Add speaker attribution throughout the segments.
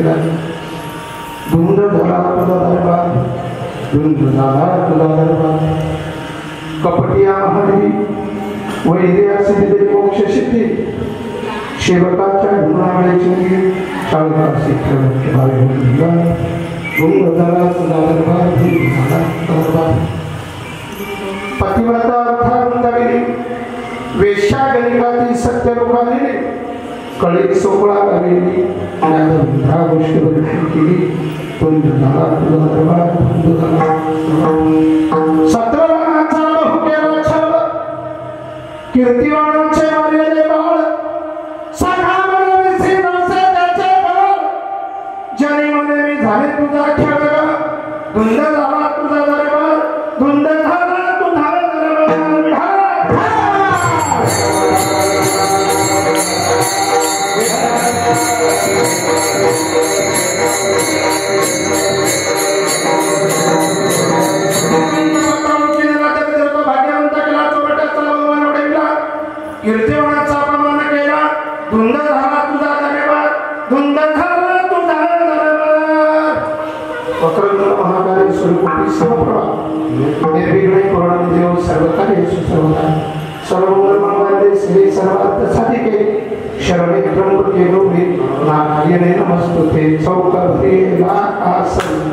Speaker 1: केला धुंद झाला तुझा दरबार धुंद झाला तुझा दरबार कपटिया महादेवी वैद्य सिद्धी मोक्ष सिद्धी सेवकाच्या गुणावळीची चालका शिक्षण भावे होऊन धुंद झाला तुझा दरबार धुंद झाला दरबार पतिव्रता अर्थांतविली वेश्या गणिकाती सत्य लोकांनी कळी सोहळा करेली ज्ञानविद्या गोष्टीवर केली धुंद झाला तुझा दरबार धुंद झाला सत्ववानाचा बहु केला छळ कीर्तिवानाचे मारलेले बाळ सखा मनविसी नसे त्याचे बाळ जनी मने मी झाले तुझा खेळ धुंद झाला तुझा दरबार धुंद झाला तुझा दरबार कीर्तिवानाचा अपमान केला धुंद झाला तुझा दरबार धुंद झाला तुझा दरबार वक्रतुंड महाकाय स्वरूपी समप्रभा निर्विघ्न पूर्ण देव सर्वकार्येषु सर्वदा सर्वमंगल श्री सर्वार्थ साधिके शरणे त्र्यंबके गौरी नारायणे नमस्तुते चौकभ्रे लाकासन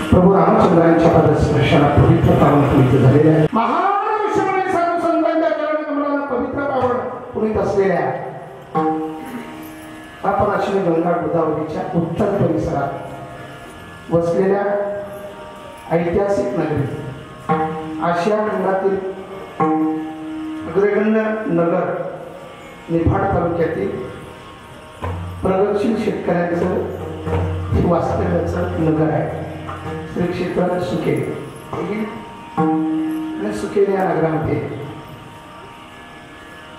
Speaker 2: प्रभू रामचंद्रांच्या पदस्पर्शाला पवित्र पावन पुनीत झालेल्या महान विश्वमय सर्व संतांच्या चरण कमलाला पवित्र पावन पुनीत असलेल्या आपण अश्विनी गंगा गोदावरीच्या उत्तर परिसरात वसलेल्या ऐतिहासिक नगरी आशिया खंडातील अग्रगण्य नगर निफाड तालुक्यातील प्रगतशील शेतकऱ्यांचं वास्तव्याचं नगर आहे श्री क्षेत्र सुकेरी आणि सुकेरी या नगरामध्ये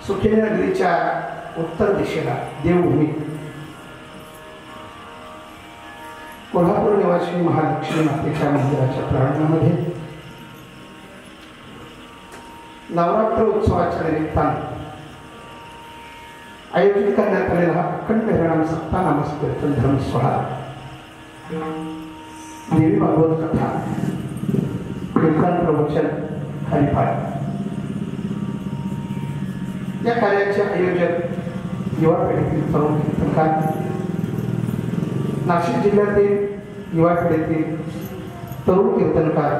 Speaker 2: सुकेरी नगरीच्या उत्तर दिशेला देवभूमी कोल्हापूर निवासी महालक्ष्मी मातेच्या मंदिराच्या प्रांगणामध्ये नवरात्र उत्सवाच्या निमित्तानं आयोजित करण्यात आलेला हा अखंड हरिनाम सप्ताह नामस्कीर्तन धर्म सोहळा देवी भागवत कथा कीर्तन प्रवचन हरिपाठ या कार्याचे आयोजक युवा पिढीतील तरुण कीर्तनकार, नाशिक जिल्ह्यातील युवा पिढीतील तरुण कीर्तनकार,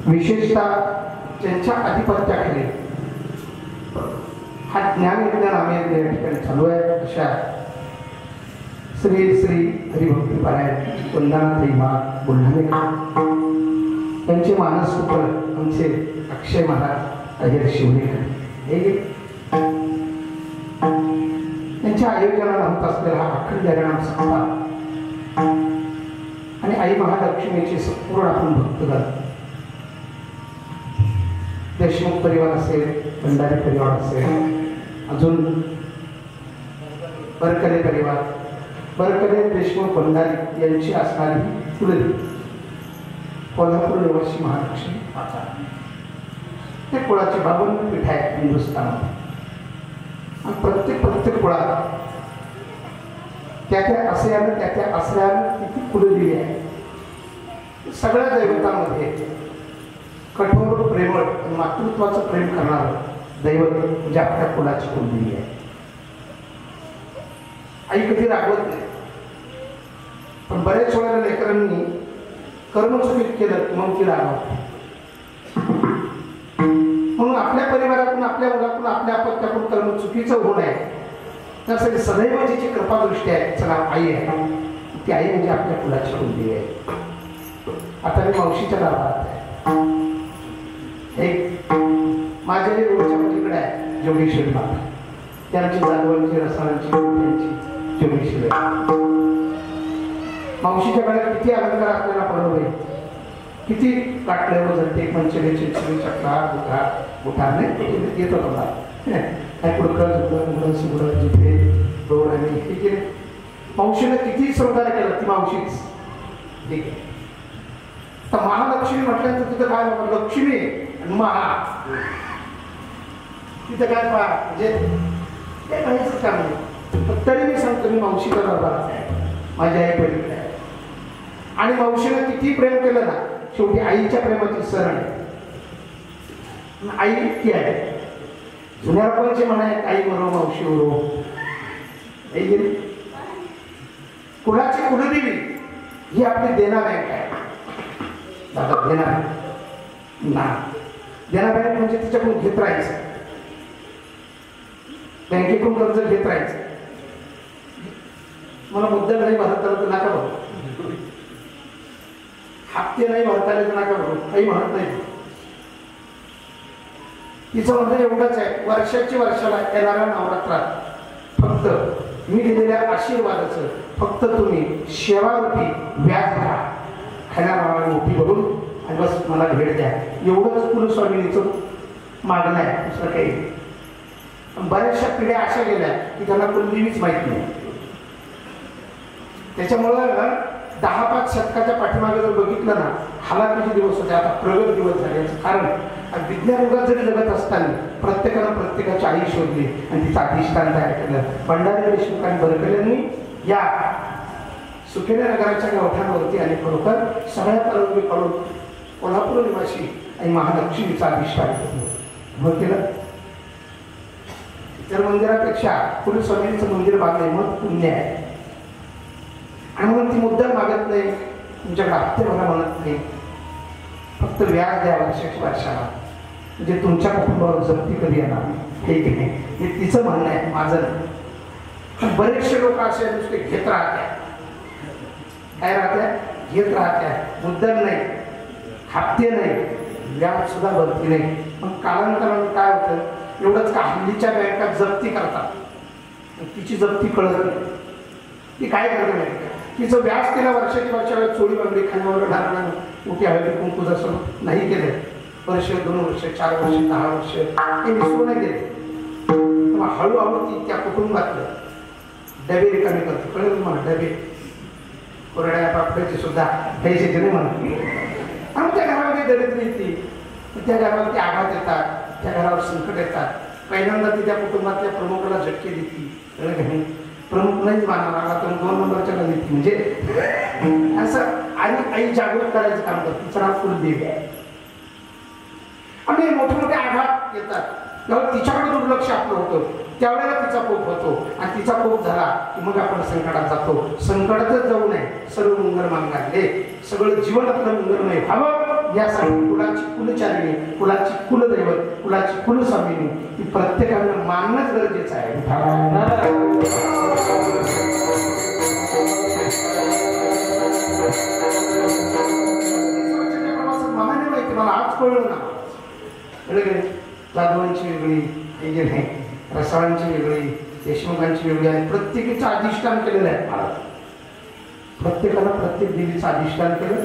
Speaker 2: विशेषतः ज्यांच्या आधिपत्याखाली हा ज्ञानयज्ञ नामयज्ञ या ठिकाणी चालू आहे अशा श्री श्री हरिभक्ती पारायण वंदनाताई मा बुलढाणेकर त्यांचे मानसपुत्र आमचे अक्षय महाराज अहिर शिवणेकर हे त्यांच्या आयोजनाला होत असलेला हा अखंड हरिनाम सप्ताह आणि आई महालक्ष्मीचे संपूर्ण आपण भक्तगण, देशमुख परिवार असेल, भंडारी परिवार असेल, अजून बरकले परिवार, बरकले देशमुख भंडारी यांची असणारी कुलदेवी कोल्हापूर निवासी महालक्ष्मी माता, ते कुळाची 52 पीठ आहेत हिंदुस्थानात. आणि प्रत्येक कुळात त्या आशयानं त्या आश्रयानं किती कुलदेवी आहे. सगळ्या दैवतांमध्ये कठोर प्रेमळ मातृत्वाचं प्रेम करणारं दैवत म्हणजे आपल्या कुलाची कुलदेवी आहे. आई कधी रागवत नाही, पण बरेच वेळेला लेकरांनी कर्म चुकीत केलं मग ती रागवते. म्हणून आपल्या परिवारातून, आपल्या मुलातून, आपल्या अपत्यातून कर्म चुकीचं होऊ नये त्यासाठी सदैव जिची कृपादृष्टी आहे तिचं नाव आई आहे. ती आई म्हणजे आपल्या कुलाची कुलदेवी आहे. आता मी मावशीच्या गावात आहे, एक माझ्या रोडच्या पलीकडे आहे जोगेश्वरी माता, त्यांची जाधवांची, रसाळांची, त्यांची जोगेश्वरी. मावशीच्या गळ्यात किती अलंकार आपल्याला पडवले, किती काटले वजन, एक मंचले, चिंचली, चकला, बुठार नाही येत होता काय कुडकं जुडं सुगडं जिथे दोन आणि हे केले. मावशीनं किती श्रद्धा केलं, ती मावशीच ठीक आहे. तर महालक्ष्मी म्हटल्यानंतर तिथं काय बाबा लक्ष्मी आणि महा तिथं काय पहा म्हणजे ते काहीच काम नाही. तरी मी सांगतो मी मावशीचा दरबारात आहे, माझी आई पलीकडे आहे. आणि मावशीनं किती प्रेम केलं ना, शेवटी आईच्या प्रेमाची सरण आहे. आई इतकी आहे. जुन्या लोकांचे म्हणाय आई बरो मावशी बरो. कुणाची कुलदेवी ही आपली देना बँक आहे. दादा देना ना, देना बँक म्हणजे तिच्याकडून घेत राहायचं, बँकेकडून कर्ज घेत राहायचं. मला मुद्दल नाही भरत आलं तर नका भरू, हप्ते नाही भरता आले तर नका भरू, काही म्हणत नाही. तिचं म्हणणं एवढंच आहे, वर्षाला येणाऱ्या नवरात्रात फक्त मी दिलेल्या आशीर्वादाचं फक्त तुम्ही सेवारूपी व्याज भरा, खाण्याला मोठी भरून आणि बस मला भेट द्या. एवढंच कुलस्वामिनीचं मागणं आहे, दुसरं काही. बऱ्याचशा पिढ्या अशा गेल्या की त्यांना कुलदेवीच माहीत नाही. त्याच्यामुळं 10-5 शतकाच्या पाठीमागे जर बघितलं ना, हालाकीचे दिवस होते, आता प्रगत दिवस झाले. याचं कारण विज्ञान युगात जरी जगत असताना प्रत्येकानं प्रत्येकाची आई शोधली आणि तिचं अधिष्ठान तयार केलं. भंडारी देशमुख आणि बरकलेंनी या सुखेल्या नगराच्या गावठांवरती आणि खरोखर सगळ्या परंपरेकडून कोल्हापूर निवासी आणि महालक्ष्मीचा अधिष्ठान मग केलं. तर मंदिरापेक्षा कुलस्वामींचं मंदिर बांधणे मग पुण्य आहे. आणि म्हणून ती मुद्दल मागत नाही, तुमच्याकडे हप्ते मला म्हणत नाही, फक्त व्याज द्या वर्षाला, म्हणजे तुमच्या कुटुंबावर जप्ती कधी येणार हे की नाही, हे तिचं म्हणणं आहे, माझं नाही. बरेचसे लोक असे नुसते घेत राहत्या, काय राहत्या, घेत राहत्या, मुद्दल नाही, हप्ते नाही, व्याज सुद्धा भरती नाही. मग कालांतराने काय होतं, एवढंच का हल्लीच्या बँका जप्ती करतात, तिची जप्ती कळत नाही. ती काय करत नाही, तिचं व्याज तिला वर्षाला चोरी बांगडी खाण्यावर ढाकणं, मोठी हळदी कुंकू जसं नाही केलं, वर्ष 2 वर्ष 4 वर्ष 10 वर्ष हे विसरू नाही गेले. मग हळूहळू ती त्या कुटुंबातलं डबे रिकामी करते. कळलं तुम्हाला, डबे कोरड्या पापड्याची सुद्धा पैशाची नाही म्हणत. आमच्या घरामध्ये दरिद्री येते, त्या घरावरती आघात येतात, त्या घरावर संकट येतात. पहिल्यांदा ती त्या कुटुंबातल्या प्रमुखाला झटके देते. प्रमुख नाही मानावा लागला तर 2 नंबरच्या देते. म्हणजे असं आई जागृत करायचं काम करते. तिचं नाव कुलदेवी आहे. आणि मोठे मोठे आघात येतात तेव्हा तिच्याकडे दुर्लक्ष आपलं होतं. त्यावेळेला तिचा कोप होतो आणि तिचा कोप झाला की मग आपण संकटात जातो. संकटातच जाऊ नये, सर्व मंगल मागले, सगळं जीवन आपलं मंगलमय व्हावं यासाठी कुलाची कुलचारिणी, कुलाची कुलदैवत, कुलाची कुलस्वामिनी ही प्रत्येकानं मानणंच गरजेचं आहे. मला नाही माहिती, मला आज कळलं ना. जाधवांची वेगळी, हे नाही, रसाळांची वेगळी, देशमुखांची वेगळी आहे. प्रत्येकीचं अधिष्ठान केलेलं आहे महाराज. प्रत्येकाला प्रत्येक देवीचं अधिष्ठान केलं.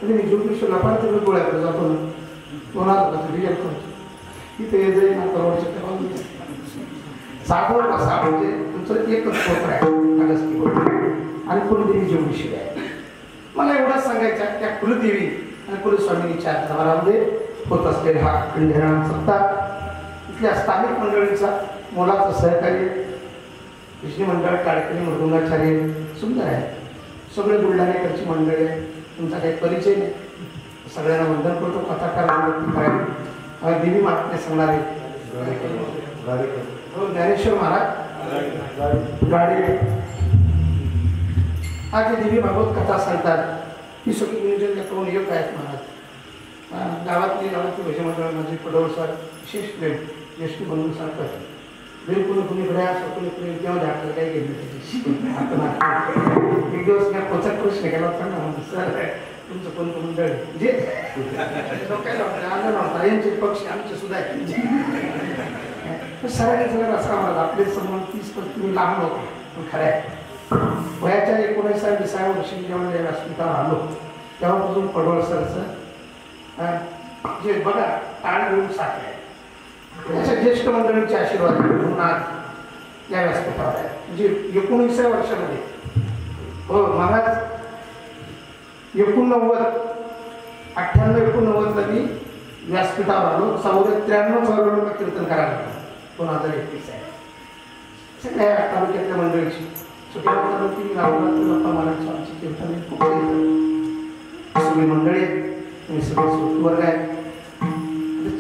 Speaker 2: म्हणजे मी ज्योतिष लपार तुम्ही गोळ्याकडे जातो ना, कोणाला रिअल करतो तिथे जाईल ना करोडचे साधव असा म्हणजे तुमचं एकच स्तोत्र आहे आणि कुलदेवी जेवढी आहे. मला एवढंच सांगायचं आहे, त्या कुलदेवी आणि कुलस्वामिनीच्या दरबारामध्ये होत असलेला हा खंडेराम सप्ताह इथल्या स्थानिक मंडळींचा मोलाचं सहकार्य, विष्णू मंडळ, काळकरी, मृदुंगाचार्य सुंदर आहे. सगळे बुलढाणेकरची मंडळी आहे. तुमचा काही परिचय नाही, सगळ्यांना वंदन करतो. कथाकार करायला देवी महात्म्य सांगणारे ज्ञानेश्वर महाराज गाडी हा जे देवी भागवत कथा सांगतात ही सगळी नियोजन करून येत आहेत महाराज. गावातली भजन मंडळ माझे पडवळसर विशेष प्रेम ज्येष्ठ बनवून सांगतात. बिलकुल कुणीकडे असं कुणीकडे तेव्हा झाडलं काही गेलं एक दिवस मी पोचक प्रश्न केला होता ना, सर तुमचं कोणतं मंडळ म्हणजे नव्हता यांचे पक्ष आमचे सुद्धा आहेत. सगळ्यांनी सगळं असं आम्हाला आपले समोर 30 तुम्ही लहान होते पण खरं आहे. वयाच्या 19-20 वर्षी जेव्हा या व्यासपीठावर आलो तेव्हापासून पडवळसरचं जे बघा टाळ घेऊन साखर अशा ज्येष्ठ मंडळींचे आशीर्वाद म्हणून आज या व्यासपीठावर आहे. म्हणजे 19व्या वर्षामध्ये हो महाराज 98-99ला मी व्यासपीठावर आलो. 93,000 रुपये कीर्तन करायला 2021 आहे. सगळ्या तालुक्यातल्या मंडळीची छोट्या मोठ्या गावाला महाराज आमची कीर्तन सगळी मंडळी तुम्ही सगळे वर्ग आहेत.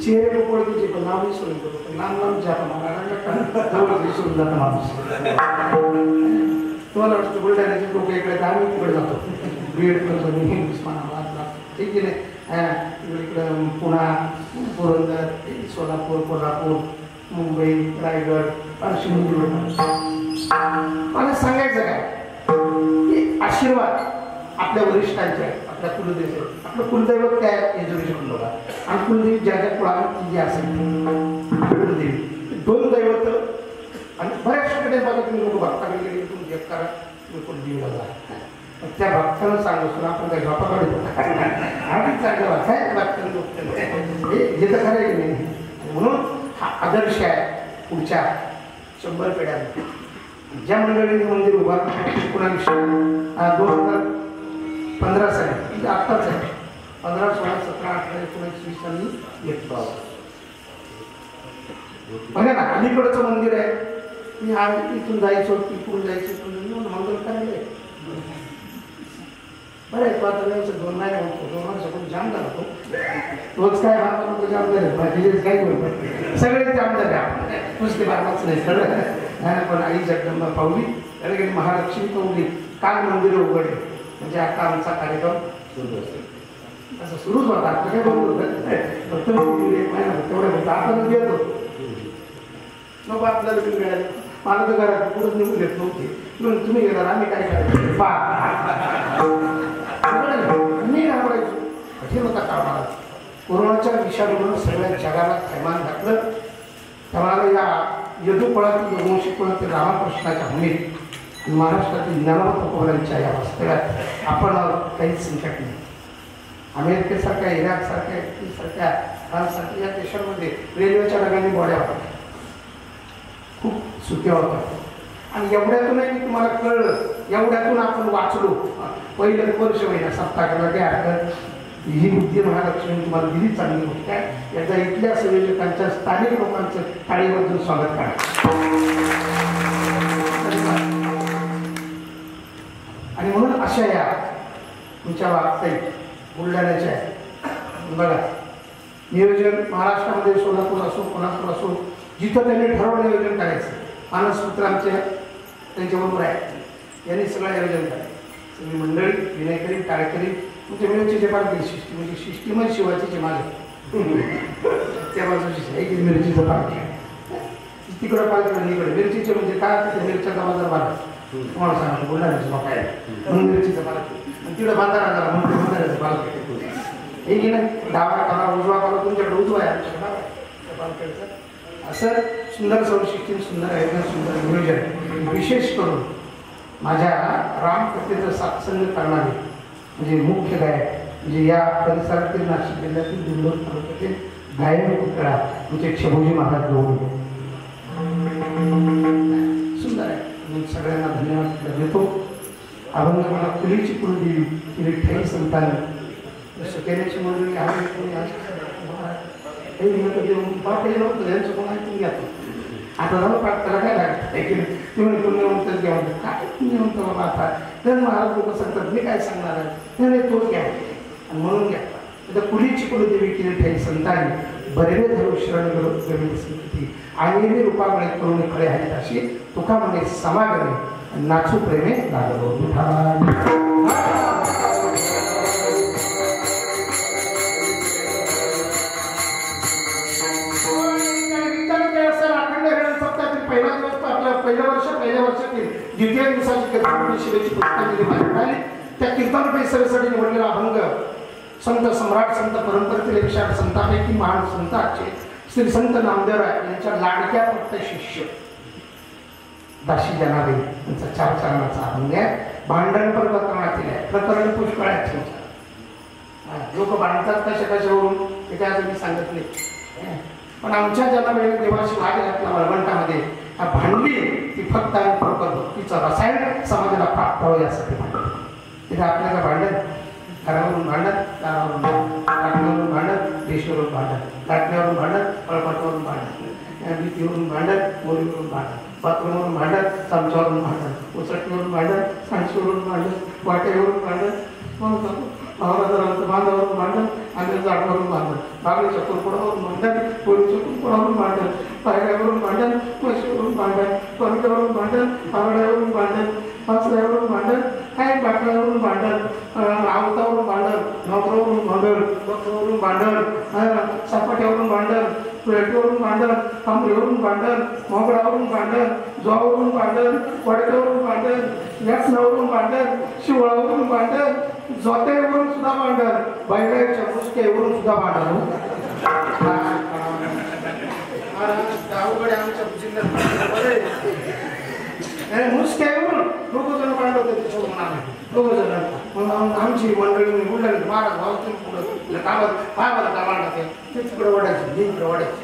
Speaker 2: चेहरे ओळखीचे पण नाव विसरून करतो. लांब लांब जे आपण विसरून जातं माणूस. तुम्हाला वाटतं बुलढाण्याचे लोक इकडे तर आम्ही तिकडे जातो. बीड करतो, उस्मानाबाद, ठीक आहे नाही. इकडं पुणा, पुरंदर, सोलापूर, कोल्हापूर, मुंबई, रायगड, मला सांगायचं काय आशीर्वाद आपल्या वरिष्ठांचे आहेत, आपल्या कुलदेवी. आपलं कुलदैवत काय एज्युकेशन बघा. आणि कुलदेवी ज्या ज्या कुळाला जी असेल कुलदेवी 2 दैवत आणि बऱ्याचशाकडे बघा तुम्ही लोक भक्ताकडे गेले तुम्ही एक करा तुम्ही कुलदेवीला जा. त्या भक्तानं सांगतो आपण काय झोपा काढतो आम्ही चांगलं काय भक्तांना हे तर खरं आहे नाही. म्हणून हा आदर्श आहे पुढच्या 100 पिढ्यांना. ज्या मंडळींनी मंदिर उभारलं पुन्हा 2015 साली म्हणजे आत्ताच आहे 15, 16, 17, 18, 19, 20 साली घेतलं बघा ना. अलीकडचं मंदिर आहे मी इथून जायचो इकडून जायचं इकडून मंगल करायला बरं आहे. तो आता जायचं 2 महिने होतो 2 वर्षाकडून जाम झाला तो तोच काय भाग जाम झाले काही सगळे जाम झाले आपण नुसते बाबाच नाही सगळं. पण आई जगदंबा पावली त्याला महालक्ष्मी पावली काल मंदिर उघडले म्हणजे आता आमचा कार्यक्रम सुरू असतो. असं सुरूच होता आपलं काय बघत होतं फक्त 1 महिना तेवढं होतं. आपण येतो मग आपल्याला तुम्ही मिळालं मला तर घरात पुढंच निघून देत नव्हते. तुम्ही गेला आम्ही काय करायचं मी घाबरायचो कठीण होता कामाला. कोरोनाच्या विषाणूनं सगळ्या जगाला थैमान घातलं. त्यामुळे या यदुकुळातील वंशी कुळातील रामकृष्णाच्या भूमीत महाराष्ट्रातील ज्ञानवंत पौरांच्या या वास्तव्यात आपण काहीच संकट नाही. अमेरिकेसारख्या इराकसारख्या इटलीसारख्या फ्रान्ससारख्या या देशांमध्ये रेल्वेच्या डब्याने गोड्या होत्या खूप सुट्या होतात. आणि एवढ्यातूनही मी तुम्हाला कळलं एवढ्यातून आपण वाचलो. पहिलं वर्ष महिना सप्ताहाला काय हरकत. ही बुद्धी महालक्ष्मी तुम्हाला दिली, चांगली गोष्ट आहे. याचा इथल्या संयोजकांच्या स्थानिक लोकांचं टाळीबद्दल स्वागत करा. आणि म्हणून अशा या तुमच्या वागताय बुलढाण्याच्या बघा नियोजन महाराष्ट्रामध्ये सोलापूर असो कोल्हापूर असो जिथं त्यांनी ठरवलं नियोजन करायचं. मानसपुत्र आमच्या त्यांच्याबरोबर आहे, यांनी सगळं नियोजन करायचं. सगळी मंडळी विनयकरी कार्यकरी म्हणजे मिरचीचे पालखी शिष्टी म्हणजे शिष्टीमय शिवाजीचे मागे त्या बाजूची एक मिरचीचं पालखी तिकडं पालखी इकडे मिरचीचे म्हणजे काय तिथे मिरच्याचा बाजार बांधा तुम्हाला सांगा बुलढाण्याचं लोक आहे म्हणून मिरचीचं पालखी आणि तिकडं बांधारा झाला म्हणून बांधाऱ्याचं पालखी हे की नाही. डावा काला उजवा काला तुमच्याकडे उजवा आहे, आमच्याकडे डावा आहे पालखीचं. असं सुंदर संशिष्टी सुंदर आयोजन सुंदर नियोजन. विशेष करून माझ्या रामकथेचं सत्संग करणारे म्हणजे मुख्य गायक म्हणजे या परिसरातील नाशिक जिल्ह्यातील दिंडोर तालुक्यातील गायन पुतळा म्हणजे छबोजी महाराज गवळी सुंदर आहे. मी सगळ्यांना धन्यवाद देतो. अभंग मला फुलीची कुलदेवी तिने ठाई संतान सुकेण्याची मंडळी आहे कोणी पाठही नव्हतं त्यांचं कोण ऐकून घ्यातो. आता जाऊन पाठ त्याला काय लागतं तुम्ही पुण्य म्हणतात घ्या म्हणतात काय पुण्य म्हणतो बाबा. आता तर महाराज लोक सांगतात मी काय सांगणार आहे नाही तोच घ्या आणि म्हणून घ्या. आता कुलीची कुलदेवी केली ठाई संतांनी बरेवे धरू शरण गमी संस्कृती आणि रूपामुळे करून खळे आहेत अशी तुका म्हणे समागमे नाचू प्रेमे लागलो पहिल्या वर्षातील द्वितीय दिवसाची कीर्तन शिवेची पुस्तकांची माहिती मिळाली. त्या कीर्तन परिसरासाठी निवडलेला अभंग संत सम्राट संत परंपरेतील 108 संतांपैकी महान संतांचे श्री संत नामदेवराय यांच्या लाडक्या फक्त शिष्य दाशी जनाबाई यांचा 4 चरणाचा अभंग आहे. भांडण पण प्रकरणातील आहे. प्रकरण पुष्कळ आहे. लोक भांडतात कशा कशावरून ते काय तुम्ही सांगत नाही. पण आमच्या जनाबाईने देवाशी वाद घातला वळवंटामध्ये भांडली ती फक्त आणि फक्त भक्तीचं रसायन समाजाला प्राप्त व्हावं यासाठी भांडली. तिथे आपल्याला भांडण घरावरून भांडण दारावरून भांडण देशावरून भांडण लाटण्यावरून भांडण पळपाटावरून भांडण भीतीवरून भांडण मोरीवरून भांडण बाथरूमवरून भांडण चमच्यावरून भांडण उसटणीवरून भांडण सांडशीवरून भांडण वाटेवरून भांडण बांधावरून भांडण आणि झाडावरून भांडण बागडीच्या कुरकुडावरून भांडण पोळीच्या कुरकुडावरून भांडण पायऱ्यावरून भांडण म्हशीवरून भांडण पंख्यावरून भांडण आंगड्यावरून भांडण पाचऱ्यावरून भांडण काय बाकड्यावरून भांडण आवतावरून भांडण नोकरावरून भांडण बकरावरून भांडण सपाट्यावरून भांडण प्लेटवरून भांडण आंबरीवरून भांडण मोगडावरून भांडण जोवावरून भांडण वडक्यावरून भांडण यासनावरून भांडण शिवळावरून भांडण जोत्यावरून सुद्धा भांडण बैलाच्या मुसक्यावरून सुद्धा भांडण. गावकडे आमच्या जिल्ह्यात मुसक्यावरून लोक जण भांडत दोघं आमची मंडळी बोलले महाराज भाऊ पुढं पायाला का भांडत ते तिकडे वाढायचे मी इकडे वाढायचे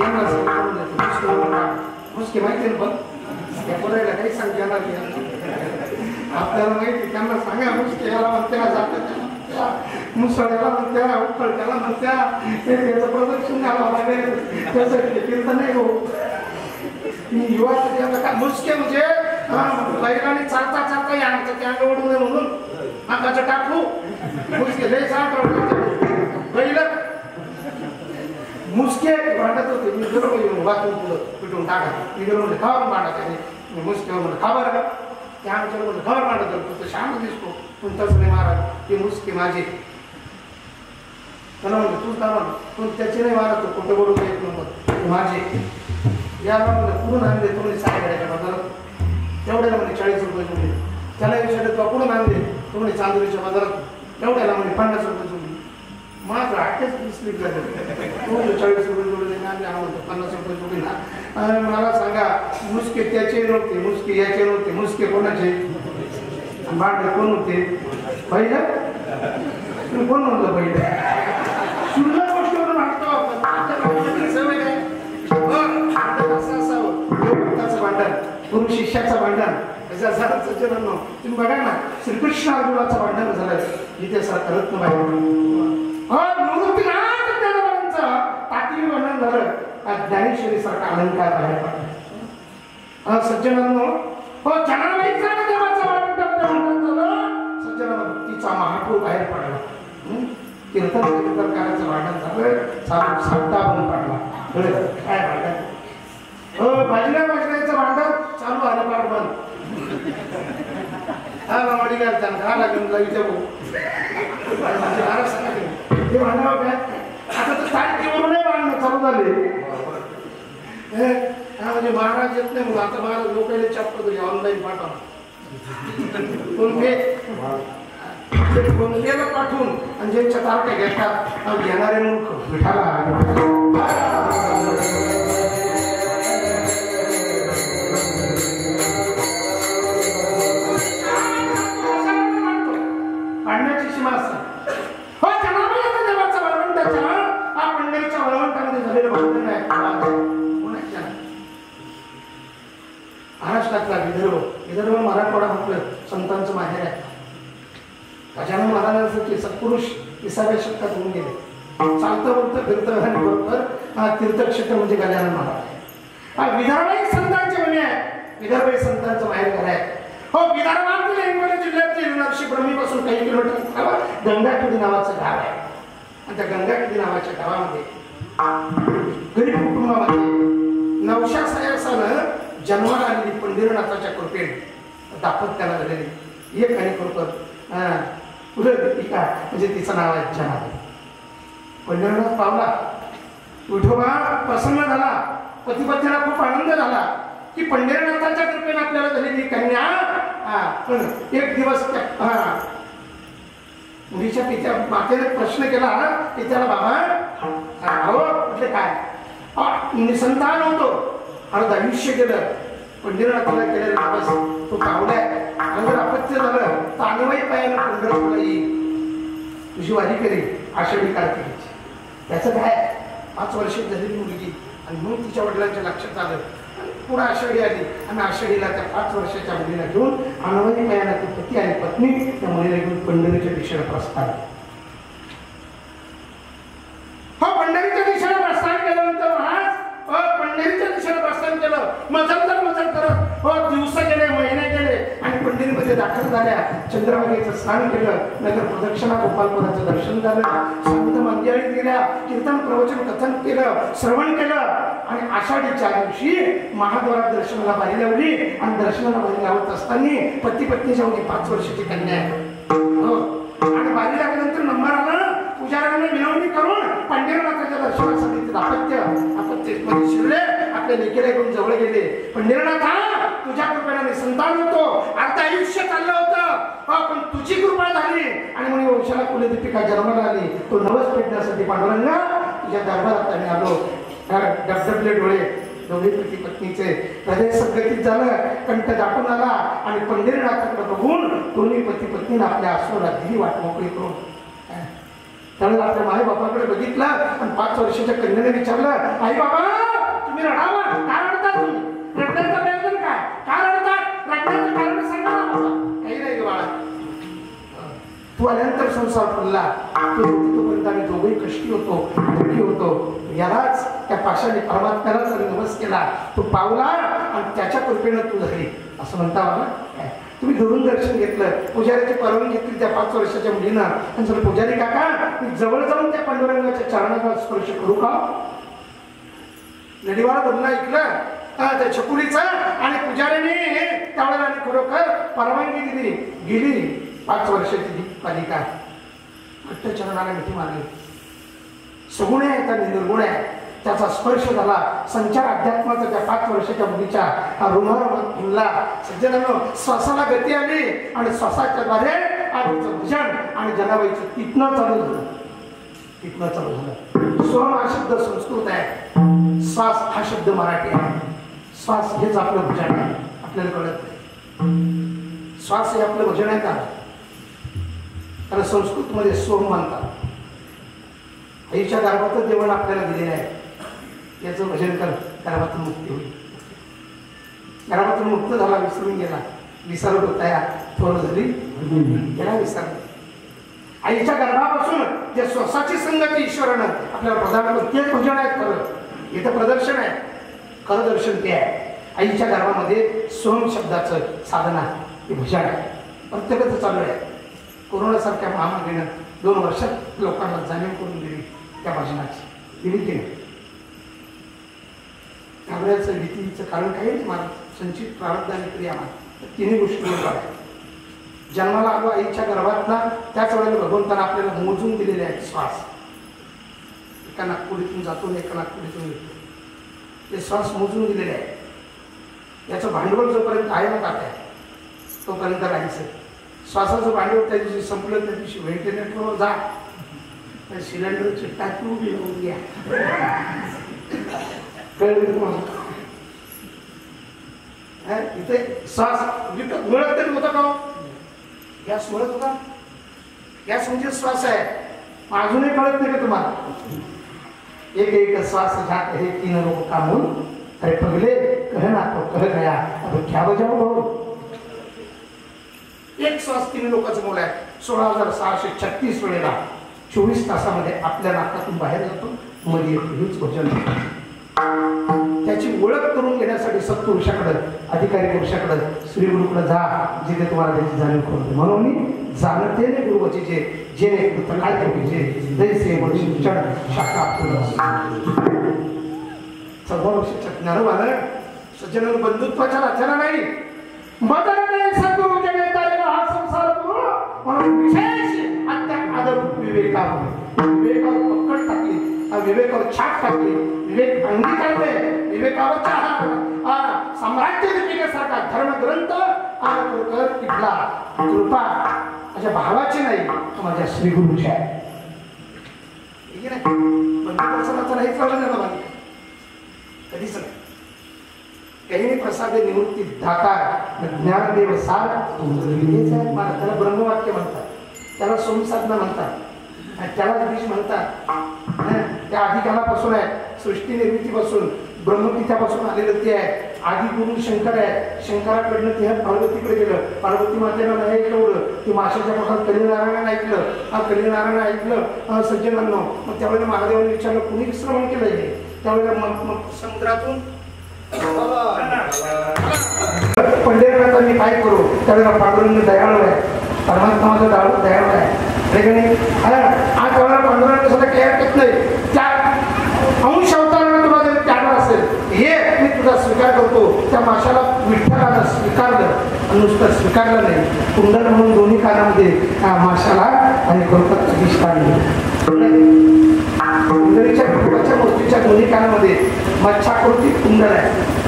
Speaker 2: यांना मुसके माहिती ना पण त्या बोलायला काही सांगते आपल्याला माहिती त्यांना सांगा मुसके याला म्हणत्या जातात मुसळ्याला म्हणत्या उकळत्याला म्हणत्या त्याचं प्रदर्शन घालावं लागेल त्यासाठी कीर्तन नाही हो. युवा मुसके म्हणजे बैलाने चालता चालता यायचं त्या निवडू नये म्हणून आकाचं टाकू मुसके लय बैल मुसके भांडत होते. मी बरोबर येऊन वाचून पुढं पिटून टाका मी म्हणले खावर भांडत मुसकेवर म्हणलं खा बरं त्या आमच्यावर म्हणलं खावर भांडत होतो शांत दिसतो पण तसं नाही महाराज ते मुसके माझे त्याला म्हणलं तू का म्हणलं पण त्याचे नाही मारत कुठं बरोबर येत नव्हतं माझे याला म्हणलं कुठून आणले तुम्ही साडेगाड्याच्या बाजारात तेवढ्याला म्हणजे 40 रुपये जोडले. त्याला विचारलं तुला कुठून आणले तुम्ही चांदुरीच्या बाजारात तेवढ्याला म्हणजे 50 रुपये जोडले. माझं 28 दिसली 40 रुपये जोडले आणले आम्हाला 50 रुपये जोडले ना. मला सांगा मुसके त्याचे नव्हते मुसके याचे नव्हते मुसके कोणाचे भांडे कोण होते पहिलं कोण म्हणलं पहिलं सुंदर गोष्टीवर भांडतो सवय काय असं असावं. भक्ताचं भांडण गुरु शिष्याचं भांडण सज्जनांनो तुम्ही बघा ना श्रीकृष्ण अर्जुनाचं भांडण झालं इथे सर करत नाही निवृत्तीनाथ ज्ञानवारांचं तात्विक वर्णन झालं ज्ञानेश्वरी सारखा अलंकार बाहेर पडला सज्जनांनो हो जनाबाईचा देवाचा वर्णन झालं सज्जनांना भक्तीचा महापूर बाहेर पडला कीर्तनकाराचं भांडण झालं सापटा बंद पडला काय भांडण भाजण्याचं भांडण चालू आलं पाठ बंद हा मामाडी काय हा लागेल विचारू ते भांडण काय आता तर तारखेवरून नाही भांडणं चालू झाले हा म्हणजे महाराज येत नाही मग आता महाराज लोकांनी चापतो तुझी ऑनलाईन पाठवा फोनपेला पाठवून आणि ज्यांच्या तारख्या घेतात घेणारे मूर्ख विठाला भांडण्याची सीमा असते हो जनाबाईचा देवाचा वळवंटाच्या हा पंढरीच्या वळवंटामध्ये झालेलं भांडण आहे महाराष्ट्रातला विदर्भ मराठवाडा म्हटलं संतांचं माहेर आहे गजानन महाराजांसारखे सत्पुरुष 20व्या शतकात होऊन गेले चालतं बोलतं फिरतं आणि बरोबर तीर्थक्षेत्र म्हणजे गजानन महाराज हा विदर्भाही संतांचे म्हणे आहे विदर्भ संतांचं माहेर घर आहे हो विदर्भातील हिंगोली जिल्ह्यातील नरशिब्रमीपासून काही किलोमीटर गंगाखेडी नावाचं गाव आहे आणि त्या गंगाखेडी नावाच्या गावामध्ये गरीब कुटुंबामध्ये नवशा सयासानं जन्माला आलेली पंढरीनाथाच्या कृपेने दाम्पत्याला झालेली एक आणि कृपत पुढे दीपिका म्हणजे तिचं नाव आहे जनाबाई पंढरीनाथ पावला विठोबा प्रसन्न झाला पतिपत्नीला खूप आनंद झाला की पंढरीनाथाच्या कृपेने आपल्याला झालेली कन्या पण एक दिवस मुलीच्या पित्या मातेने प्रश्न केला पित्याला बाबा हो म्हटले काय निसंतान होतो अर्ध आयुष्य केलं पंढरीनाथाला केलेलं नावस तो पावलाय आणि जर अपत्य झालं तर अनुवाई पायानं पंढरपूरला येईल तुझी वारी करेल आषाढी कार्तिकीची त्याचं काय 5 वर्षात झालेली मुलगी आणि मग तिच्या वडिलांच्या लक्षात आलं पुढे आषाढी आली आणि आषाढीला त्या 5 वर्षाच्या मुलीला घेऊन अनुवाई पायानं ती पती आणि पत्नी त्या मुलीला घेऊन पंढरीच्या दिशेला प्रस्थान हो पंढरीच्या दिशेला प्रस्थान केल्यानंतर महाराज पंढरीच्या दिशेला प्रस्थान केलं मजल करत हो दिवस गेले महिने गेले आणि पंढरीमध्ये दाखल झाल्या चंद्रभागेचं स्नान केलं नगर प्रदक्षिणा गोपालपुराचं दर्शन झालं संत मंदिरात गेल्या कीर्तन प्रवचन कथन केलं श्रवण केलं आणि आषाढीच्या दिवशी महाद्वारात दर्शनाला बारी लावली आणि दर्शनाला बारी लावत असताना पती पत्नीच्या मुली 5 वर्षाची कन्या आहे आणि बारी लागल्यानंतर नंबर आला पुजाऱ्यांना विनवणी करून पंढरीनाथाच्या दर्शनासाठी अपत्य शिरले आपल्या लेकीला घेऊन जवळ गेले पंढरीनाथा तुझ्या कृपेने संतान होतो अर्ध आयुष्य चाललं होतं पण तुझी कृपा झाली आणि म्हणून वंशाला कुलदीपिका जन्माला आली तो नवस पेटण्यासाठी पांडुरंगा तुझ्या दरबारात आम्ही आलो डबडबले डोळे दोन्ही पती पत्नीचे हृदय संगतीत झालं कंठ दाटून आला आणि पंढरीनाथाकडे बघून दोन्ही पती पत्नीने आपल्या आसुराला दिली वाट मोकळी करून त्यावेळेला आपल्या आई बाबाकडे बघितलं आणि 5 वर्षाच्या कन्याने विचारलं आई बाबा तुम्ही रडावा काय रडता तुम्ही रडण्याचं प्रयत्न काय रडतात रडण्याचं कारण सांगा ना बाबा काही नाही बाळा तू आल्यानंतर संसार फुलला तोपर्यंत आम्ही दोघेही कष्टी होतो दुःखी होतो यालाच त्या पाशाने परमात्म्यालाच नमस केला तू पावला आणि त्याच्या कृपेनं तू झाली असं म्हणता बाबा तुम्ही दुरून दर्शन घेतलं पुजाऱ्याची परवानगी घेतली त्या 5 वर्षाच्या मुलीनं आणि जर पुजारी काका मी जवळ जाऊन त्या पांडुरंगाच्या चरणाचा स्पर्श करू का नडीवाळा बोलणं ऐकलं त्या छकुलीचा आणि पुजाऱ्याने त्यावेळेला आणि खरोखर परवानगी दिली गेली 5 वर्षाची ती बालिका घट्ट चरणाला मिठी मारली सगुण आहे त्या निर्गुण आहे त्याचा स्पर्श झाला संचार अध्यात्माचा त्या 5 वर्षाच्या मुलीच्या रुमावर फुलला सज्जनांनो श्वासाला गती आली आणि श्वासाच्या द्वारे आधीचं भजन आणि जनाबाईचं तिथनं चालू झालं सोम हा शब्द संस्कृत आहे श्वास हा शब्द मराठी आहे श्वास हेच आपलं भजन आहे आपल्याला कळत नाही श्वास हे आपलं भजन आहे का त्याला संस्कृतमध्ये सोम म्हणतात आईच्या गर्भातच जेवण आपल्याला दिलेलं आहे याचं भजन कर गर्भातून मुक्ती होईल गर्भातून मुक्त झाला विसरून गेला विसरत होता थोर झाली त्याला विसरलं. आईच्या गर्भापासून जे श्वासाची संगती ईश्वरानं आपल्याला प्रदान केलं ते भजन आहे खरं. इथं प्रदर्शन आहे, खरं दर्शन ते आहे. आईच्या गर्भामध्ये सोम शब्दाचं साधना हे भजन आहे, प्रत्येकाचं चालू आहे. कोरोनासारख्या महामारीनं 2 वर्षात लोकांना जाणीव करून दिली त्या भजनाची. दिली की नाही? घाबरायचं भीतीचं कारण काही नाही. मला संचित प्रारब्ध आणि क्रिया तिन्ही गोष्टी बरोबर आहे. जन्माला आलो आईच्या गर्भातला त्याच वेळेला भगवंतानं आपल्याला मोजून दिलेले आहेत श्वास. एका नागपुडीतून जातो एका नागपुडीतून येतो. ते श्वास मोजून दिलेले आहे. याचं भांडवल जोपर्यंत आहे ना आहे तोपर्यंत राहायचं. श्वासाचं भांडवल त्या दिवशी संपलं त्या दिवशी व्हेंटिलेटरवर जा, सिलेंडरची टाकी उभी होऊन घ्या. कळलं तुम्हाला? इथे श्वास मिळत तरी होता का? गॅस मिळत होता. गॅस म्हणजे श्वास आहे. अजूनही कळत नाही का तुम्हाला? एक एक श्वास जात हे 3 लोग का मूल अरे पगले कहना तो कह गया अब क्या बजाओ भाऊ. एक श्वास 3 लोकांचं मूल आहे. 16,636 वेळेला 24 तासामध्ये आपल्या नाकातून बाहेर जातो. मध्ये हेच भजन. त्याची ओळख करून घेण्यासाठी सत्पुरुषाकडे अधिकारी पुरुषाकडे श्री गुरुकडे जा, जिथे तुम्हाला त्याची जाणीव करून. म्हणून मी जाणतेने गुरुवची जे जेणे काय जे जैसे मनुष्य चढ शाखा 14 वर्षाच्या ज्ञानोबानं सज्जन बंधुत्वाच्या नात्याला नाही मदर सद्गुरू जगताला हा संसार म्हणून विशेष अत्यंत आदर विवेकावर पकड टाकली, विवेकावर छाप टाकली. विवेक अंगीकारले, विवेकावर साम्राज्य विवेकासारखा धर्मग्रंथ किडला. कृपा माझ्या भावाची नाही, माझ्या श्रीगुरूची आहे. बंधुत्वाचा नाही कळलं ना मला कधीच नाही. काही प्रसाद निवृत्ती दाता ज्ञानदेव सार त्याला ब्रह्मवाक्य म्हणतात, त्याला सोमसाधना म्हणतात, त्याला विष म्हणतात. त्या आदिकालापासून आहे, सृष्टी निर्मितीपासून ब्रह्मपित्यापासून आलेलं ते आहे. आदि गुरु शंकर आहे. शंकराकडनं ते पार्वतीकडे गेलं. पार्वती मातेला नाही ऐकलं, ती माशाच्या पोटात कलिनारायणानं ऐकलं. कलिनारायण ऐकलं सज्जनांनो. मग त्यावेळेला महादेवाने विचारलं कुणी श्रवण केलंय? त्यावेळेला मग समुद्रातून पंढरनाथांनी काय करू? त्यावेळेला पांडुरंग दयाळू आहे, परमात्मा माझा दयाळू आहे. आज त्यावेळेला पांडुरंग सुद्धा काही हरकत नाही. त्या अंश अवतारानं तुला जर त्याला असेल हे मी तुझा स्वीकार करतो. त्या माशाला विठ्ठलानं स्वीकारलं, नुसतं स्वीकारलं नाही, कुंडल म्हणून दोन्ही कानामध्ये माशाला आणि कल्पत दिसताना कुंडलीच्या कुंडाच्या मूर्तीच्या दोन्ही कानामध्ये मच्छाकृती कुंडल आहे.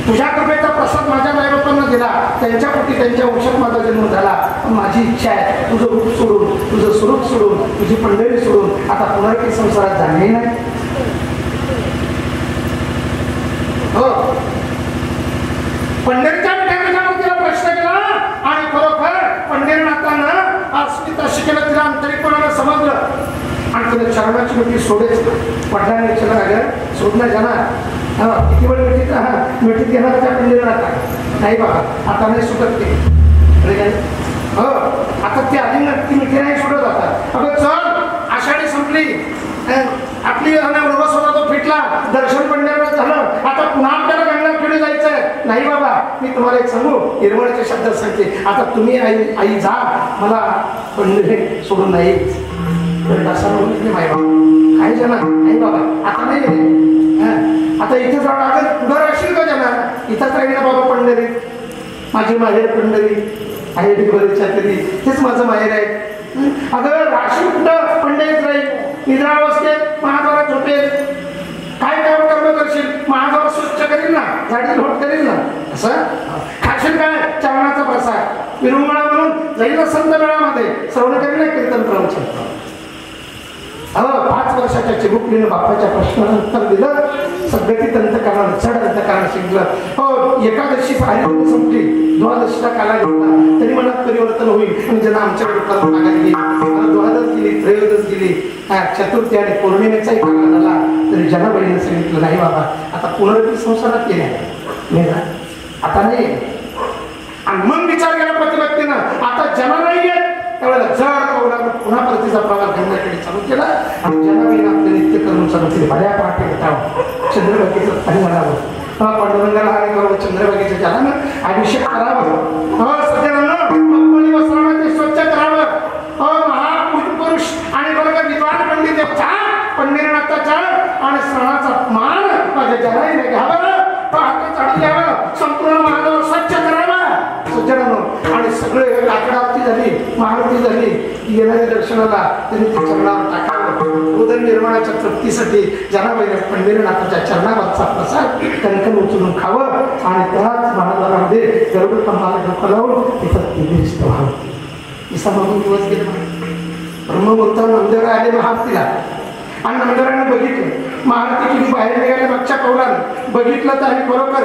Speaker 2: तुझ्या कृपेचा प्रसाद माझ्या मायबापांना दिला, त्यांच्या पोटी त्यांच्या वंशात माझा जन्म झाला. पण माझी इच्छा आहे तुझं रूप सोडून, तुझं स्वरूप सोडून, तुझी पंढरी सोडून आता पुनर्की संसारात जाणे नाही. हो पंढरीच्या विठ्ठलाच्या तिला प्रश्न केला आणि खरोखर पंढरीनाथानं अस्मित अशी केलं तिला अंतरीपणाला समजलं आणि तिला चरणाची मिठी सोडेच पडल्याने विचारला अगं सोडणं जाणार किती वेळ मिठीत घेणार त्या पंढरीनाथा नाही बाबा आता नाही सुटत ते हो आता ती आधी ती मिठी नाही सुटत आता अगं चल आषाढी संपली आपली वनवास होता तो फिटला दर्शन पंढरीनाथ झालं आता पुन्हा आपल्याला गंगाखेडे जायचंय नाही बाबा मी तुम्हाला एक सांगू निर्मळचे शब्द सांगते आता तुम्ही आई जा मला पंढरी सोडून नाही असा म्हणून माय बाबा काय जाणार नाही बाबा आता नाही आता इथे जाऊन अगं पुढं राहशील का जाणार इथंच राहील ना बाबा पंढरीत माझी माहेर पंढरी आहे बरेचच्या तरी तेच माझं माहेर आहे अगं राशील कुठं पंढरीत राहील निद्रावस्थेत महाद्वारात झोपेल काय काय कर्म करशील महाद्वार स्वच्छ करील ना झाडी लोट करील ना असं खाशील काय चरणाचा प्रसाद विरुंगळा म्हणून जाईल संत मेळामध्ये श्रवण करील ना कीर्तन प्रवचन 5 वर्षाच्या चिमुकलीनं बापाच्या प्रश्नाला उत्तर दिलं सगळं अंतकरणानं चढ अंतकरण शिकलं हो एकादशी हरिभक्ती संपली द्वादशीचा काला घेतला तरी मनात परिवर्तन होईल आणि ज्यांना आमच्याकडे कर्म मागायला गेली द्वादश गेली त्रयोदश गेली चतुर्थी आणि पौर्णिमेचाही काला झाला तरी ज्यांना बहिणीनं सांगितलं नाही बाबा आता पुनर्वती संसारात केल्या आता नाही आणि मग विचार केला पतिभक्तीनं आता ज्यांना नाही येत त्यावेळेला जड कवडानं पुन्हा परतीचा प्रवास गंगाकडे चालू केला आणि जनाबाईनं आपले नित्य करून चालू केले भड्या पहाटे उठावं चंद्रभागेचं पाणी म्हणावं पांडुरंगाला हारी करावं चंद्रभागेच्या जलानं अभिषेक करावं सज्जनांना वस्त्राने स्वच्छ करावं महापुरुष आणि बरोबर विद्वान पंडित पंढरीनाथाच्या आणि स्नानाचा मान माझ्या जनाईने घ्यावं पहाटे चढून घ्यावं संपूर्ण महादेव स्वच्छ करावं सज्जनांनो आणि सगळे काकडा आरती झाली महाआरती झाली येणाऱ्या दर्शनाला त्यांनी ते चरणावर टाकावं उदरनिर्माणाच्या तृप्तीसाठी जनाबाईने पंढरीनाथाच्या चरणावरचा प्रसाद कणकण उचलून खावं आणि त्याच महाद्वारामध्ये गरुड कंबाला डोकं लावून तिथं तिरिस्त व्हावं इसा मागून दिवस गेले ब्रह्ममुहूर्तावर नंदर आले महाआरतीला आणि नंदराने बघितलं महाआरती किती बाहेर निघाले मागच्या कौलानं बघितलं तर खरोखर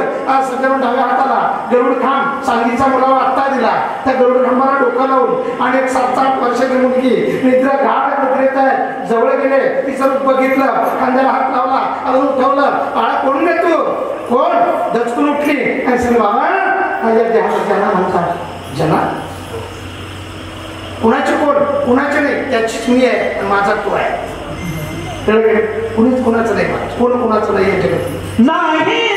Speaker 2: सज्जन डाव्या हाताला गरुड खांब सांगीचा मुलाला आत्ता दिला त्या गरुड खांबाला डोकं लावून आणि एक 7-8 वर्षाची मुलगी निद्रा गाढ निद्रेत आहे जवळ गेले तिचं रूप बघितलं खांद्याला हात लावला अजून उठवलं बाळा कोण रे तू कोण दचकून उठली आणि सांग बाबा माझ्या देहाला जना म्हणतात जना कुणाचे कोण कुणाचे नाही त्याचीच मी आहे माझा तो आहे कुणीच कुणाचं नाही कोण कुणाचं नाही या जगात
Speaker 1: नाही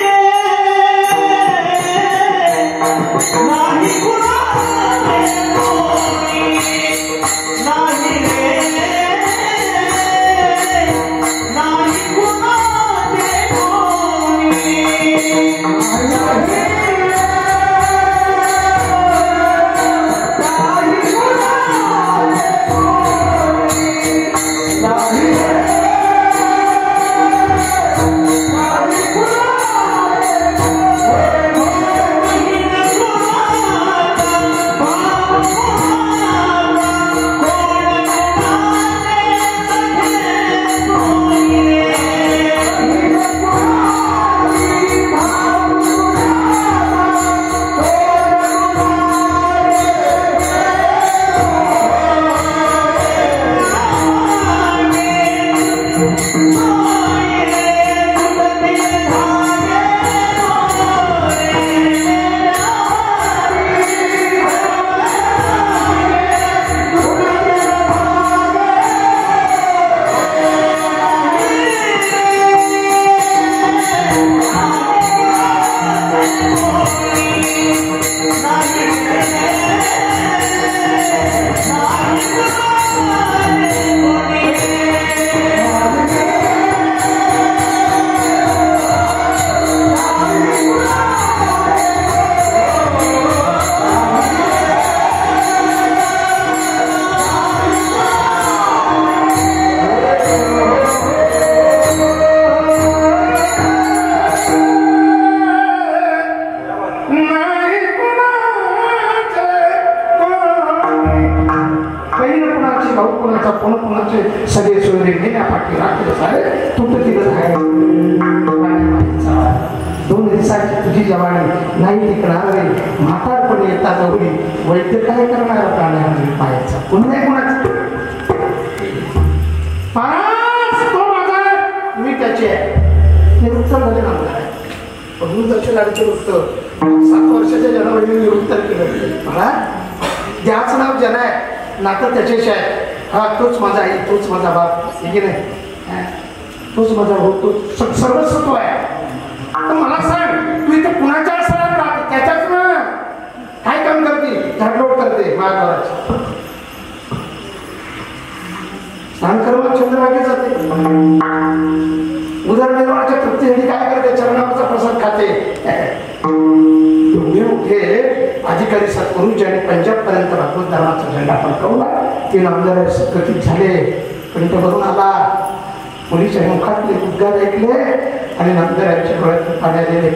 Speaker 2: सगळे सोयरे नेण्या पाठी राखले सारे तुट तिथं 2 दिवसाची तुझी जवानी नाही टिकणार रे, म्हातारपणी येता जवळी वैद्य काय करणार प्राण्यामध्ये पाहायचा पुन्हा कोणाच तो माझा मी त्याचे आहे निवृत्त झाले ना दूरदर्शन लाडके वृत्त 7 वर्षाच्या जनावरीने निवृत्त केलं मला ज्याचं नाव जन आहे नातं त्याच्याशी आहे. हा तोच माझा आई तोच माझा बाप हे की नाही तोच माझा भाऊ तो सर्वस्व तो आहे. आता मला सांग तू इथे कुणाच्या असणार राहते त्याच्याच ना काय काम करते झाडलोट करते महाद्वाराची स्नान कर्म चंद्रभागी जाते उदरनिर्वाहाच्या तृप्तीसाठी काय करते चरणाचा प्रसाद खाते. एवढे मोठे अधिकारी सत्पुरुष ज्याने पंजाब पर्यंत भागवत धर्माचा झेंडा फडकवला ते नामदार सत्कथित झाले. पण इथे बघून आला मुलीच्या मुखातले उद्गार ऐकले आणि नामदारांच्या डोळ्यात पाण्याने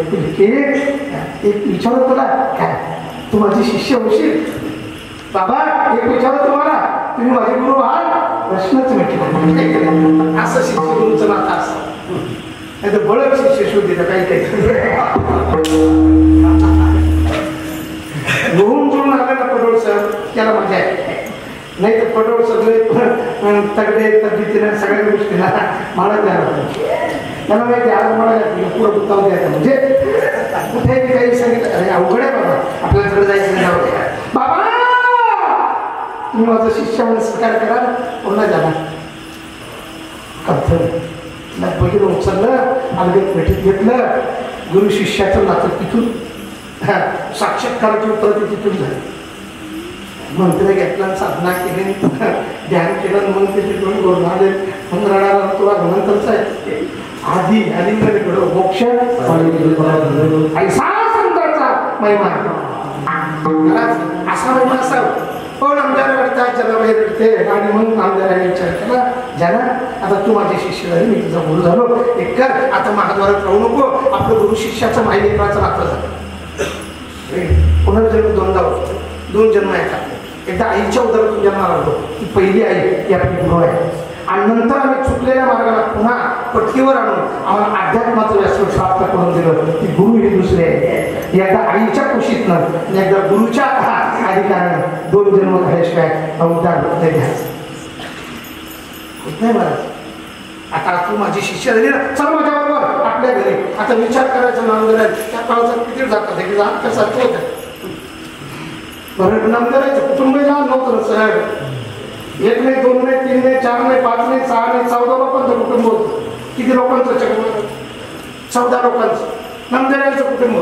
Speaker 2: एक विचारत तुला काय तू माझी शिष्य होशील बाबा एक विचारत तुम्हाला तुम्ही माझे गुरु आहात प्रश्नच मिटला असं शिष्य गुरुचं नातं असं नाही तर बळक शिष्य शोध देतं काही घेऊन जुळून आलं ना पडोळ सर त्याला मजा आहे. नाही तर पडोळ सगळे तगडे तब्येतीने सगळ्या गोष्टीला मला द्यायला त्याला माहिती आज मला पुढं बुताव द्यायचं म्हणजे कुठेही काही सांगितलं अरे अवघड आहे बाबा आपल्याला थोडं जायचं जाऊ बाबा तुम्ही माझा शिष्य म्हणून स्वीकार करा पुन्हा झाला बघितलं उचललं अलगत भेटीत घेतलं गुरु शिष्याचं नातं तिथून साक्षात्काराची उत्तर तिथून झाली. मंत्र घेतला साधना केली ध्यान केलं मग ते तिकडून गोरणाले मग रडाला तुला नंतरच आहे आधी आलिंगन मोक्ष ऐसा संतांचा महिमा असा महिमा असावा. पण आमदार रडतात जनाबाहेर रडते आणि मग आमदाराने विचार केला ज्याला आता तू माझे शिष्य झाले मी तुझा गुरु झालो एक कर आता महाद्वारात राहू नको आपलं गुरु शिष्याचं मायलेकराचं नातं झालं. पुनर्जन्म दोनदा होतो 2 जन्म येतात एकदा आईच्या उदरातून जन्माला आलो ती पहिली आई ती आपली गुरु आहे आणि नंतर आम्ही चुकलेल्या मार्गाला पुन्हा पटकीवर आणून आम्हाला अध्यात्माचं व्यासपीठ प्राप्त करून दिलं ती गुरु ही दुसरी आहे. एकदा आईच्या कुशीतनं आणि एकदा गुरुच्या अधिकारानं 2 जन्म झाल्याशिवाय अवतार नाही घ्यायचं होत नाही महाराज. आता तू माझी शिष्य झाली ना चल माझ्याबरोबर आपल्या घरी आता विचार करायचा नामदार त्या काळाचा किती जातात हे जात कसा होत बरं नामदाराचं कुटुंब लहान नव्हतं सर 1 नाही 2 नाही 3 नाही 4 नाही 5 नाही 6 नाही 14 लोकांचं कुटुंब होतं. किती लोकांचं चक्र 14 लोकांचं नामदारांचं कुटुंब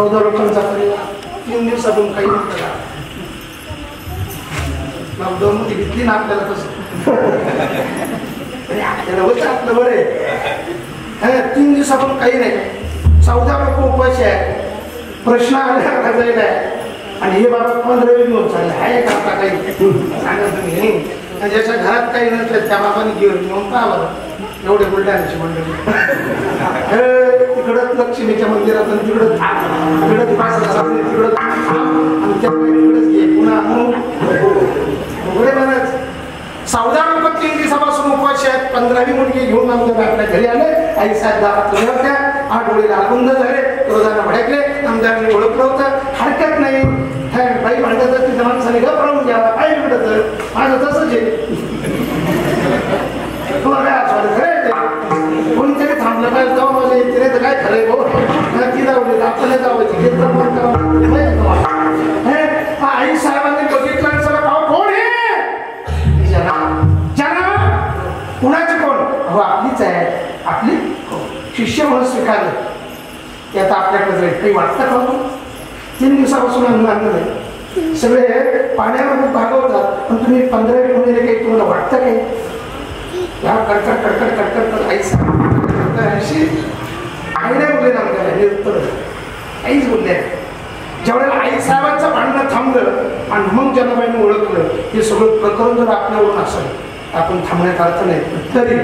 Speaker 2: 14 लोकांचा परिवार 3 दिवसातून काही नव्हतं. लॉकडाऊन मध्ये घेतली ना आपल्याला तसं आपल्याला होतं आपलं बरं आहे. 3 दिवसातून काही नाही. 14 लोक उपाशी आहे. प्रश्न आला जायला आणि हे बाबा 15 घेऊन चालले आहे का आता काही सांगा तुम्ही. ज्याच्या घरात काही नसलं त्या बाबाने घेऊन का बरं एवढे बुलढाण्याची मंडळी तिकडं लक्ष्मीच्या मंदिरात तिकडं तिकडं तिकडं आणि तिकडंच घे पुन्हा बरंच. 14 लोक 3 दिवसापासून उपवाशी आहेत. 15वी मुलगी घेऊन आमच्या आपल्या घरी आले. आई साहेब दारात होत्या. 8 डोळे आगुंद झाले. क्रोधानं भडकले. आमदारांनी ओळखलं होतं. हरकत नाही बाई भांडत तिच्या माणसाने गप राहून घ्यावा काय बिघडत माझं तसंच आहे. तुम्हाला काय असं खरं कोणीतरी थांबलं काय जाऊ माझ्या तिने तर काय खरंय भाऊ ती जाऊ आपल्याला जावायची आई साहेबांनी बघितलं सगळं भाऊ कोण आहे जना कुणाची कोण हो आपलीच आहे. आपली शिष्य म्हणून स्वीकारलं ते आता आपल्याकडे जाईल काही वाटतं का. 3 दिवसापासून आणलं नाही. सगळे पाण्यामध्ये भागवतात पण तुम्ही 15 महिने काही तुम्हाला वाटतं काही या कडकड कडकड कडकड आई अशी आई नाही बोलले ना आपल्याला हे उत्तर आईच बोलले. ज्यावेळेला आई साहेबांचं भांडणं थांबलं आणि मग जनाबाईने ओळखलं हे सगळं प्रकरण जर आपल्यावरून असेल आपण थांबण्यात अर्थ नाही. तरी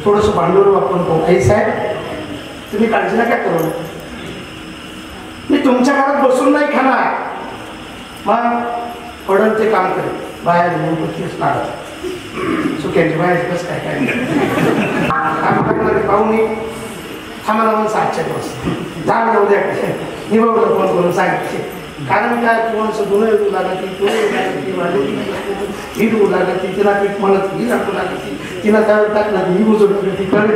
Speaker 2: थोडंसं भांडवल आपण पाहू. आई साहेब तुम्ही काळजी नका करू. मी तुमच्या घरात बसून नाही खाणार. मग पडल ते काम करेल बाहेर घेऊन तेच लागत सुक्याची बाहेर कसं काय काय पाहुणे थांबा लावून 7च्या दिवस जाग जाऊ द्या निवडलं फोन करून सांगितले. कारण काय कोणाचं गुन्हा येऊ लागत ही डू लागत तिला पीठ म्हणत ही लागू लागत तिला त्यावर टाकलं ही उजवली ती कळली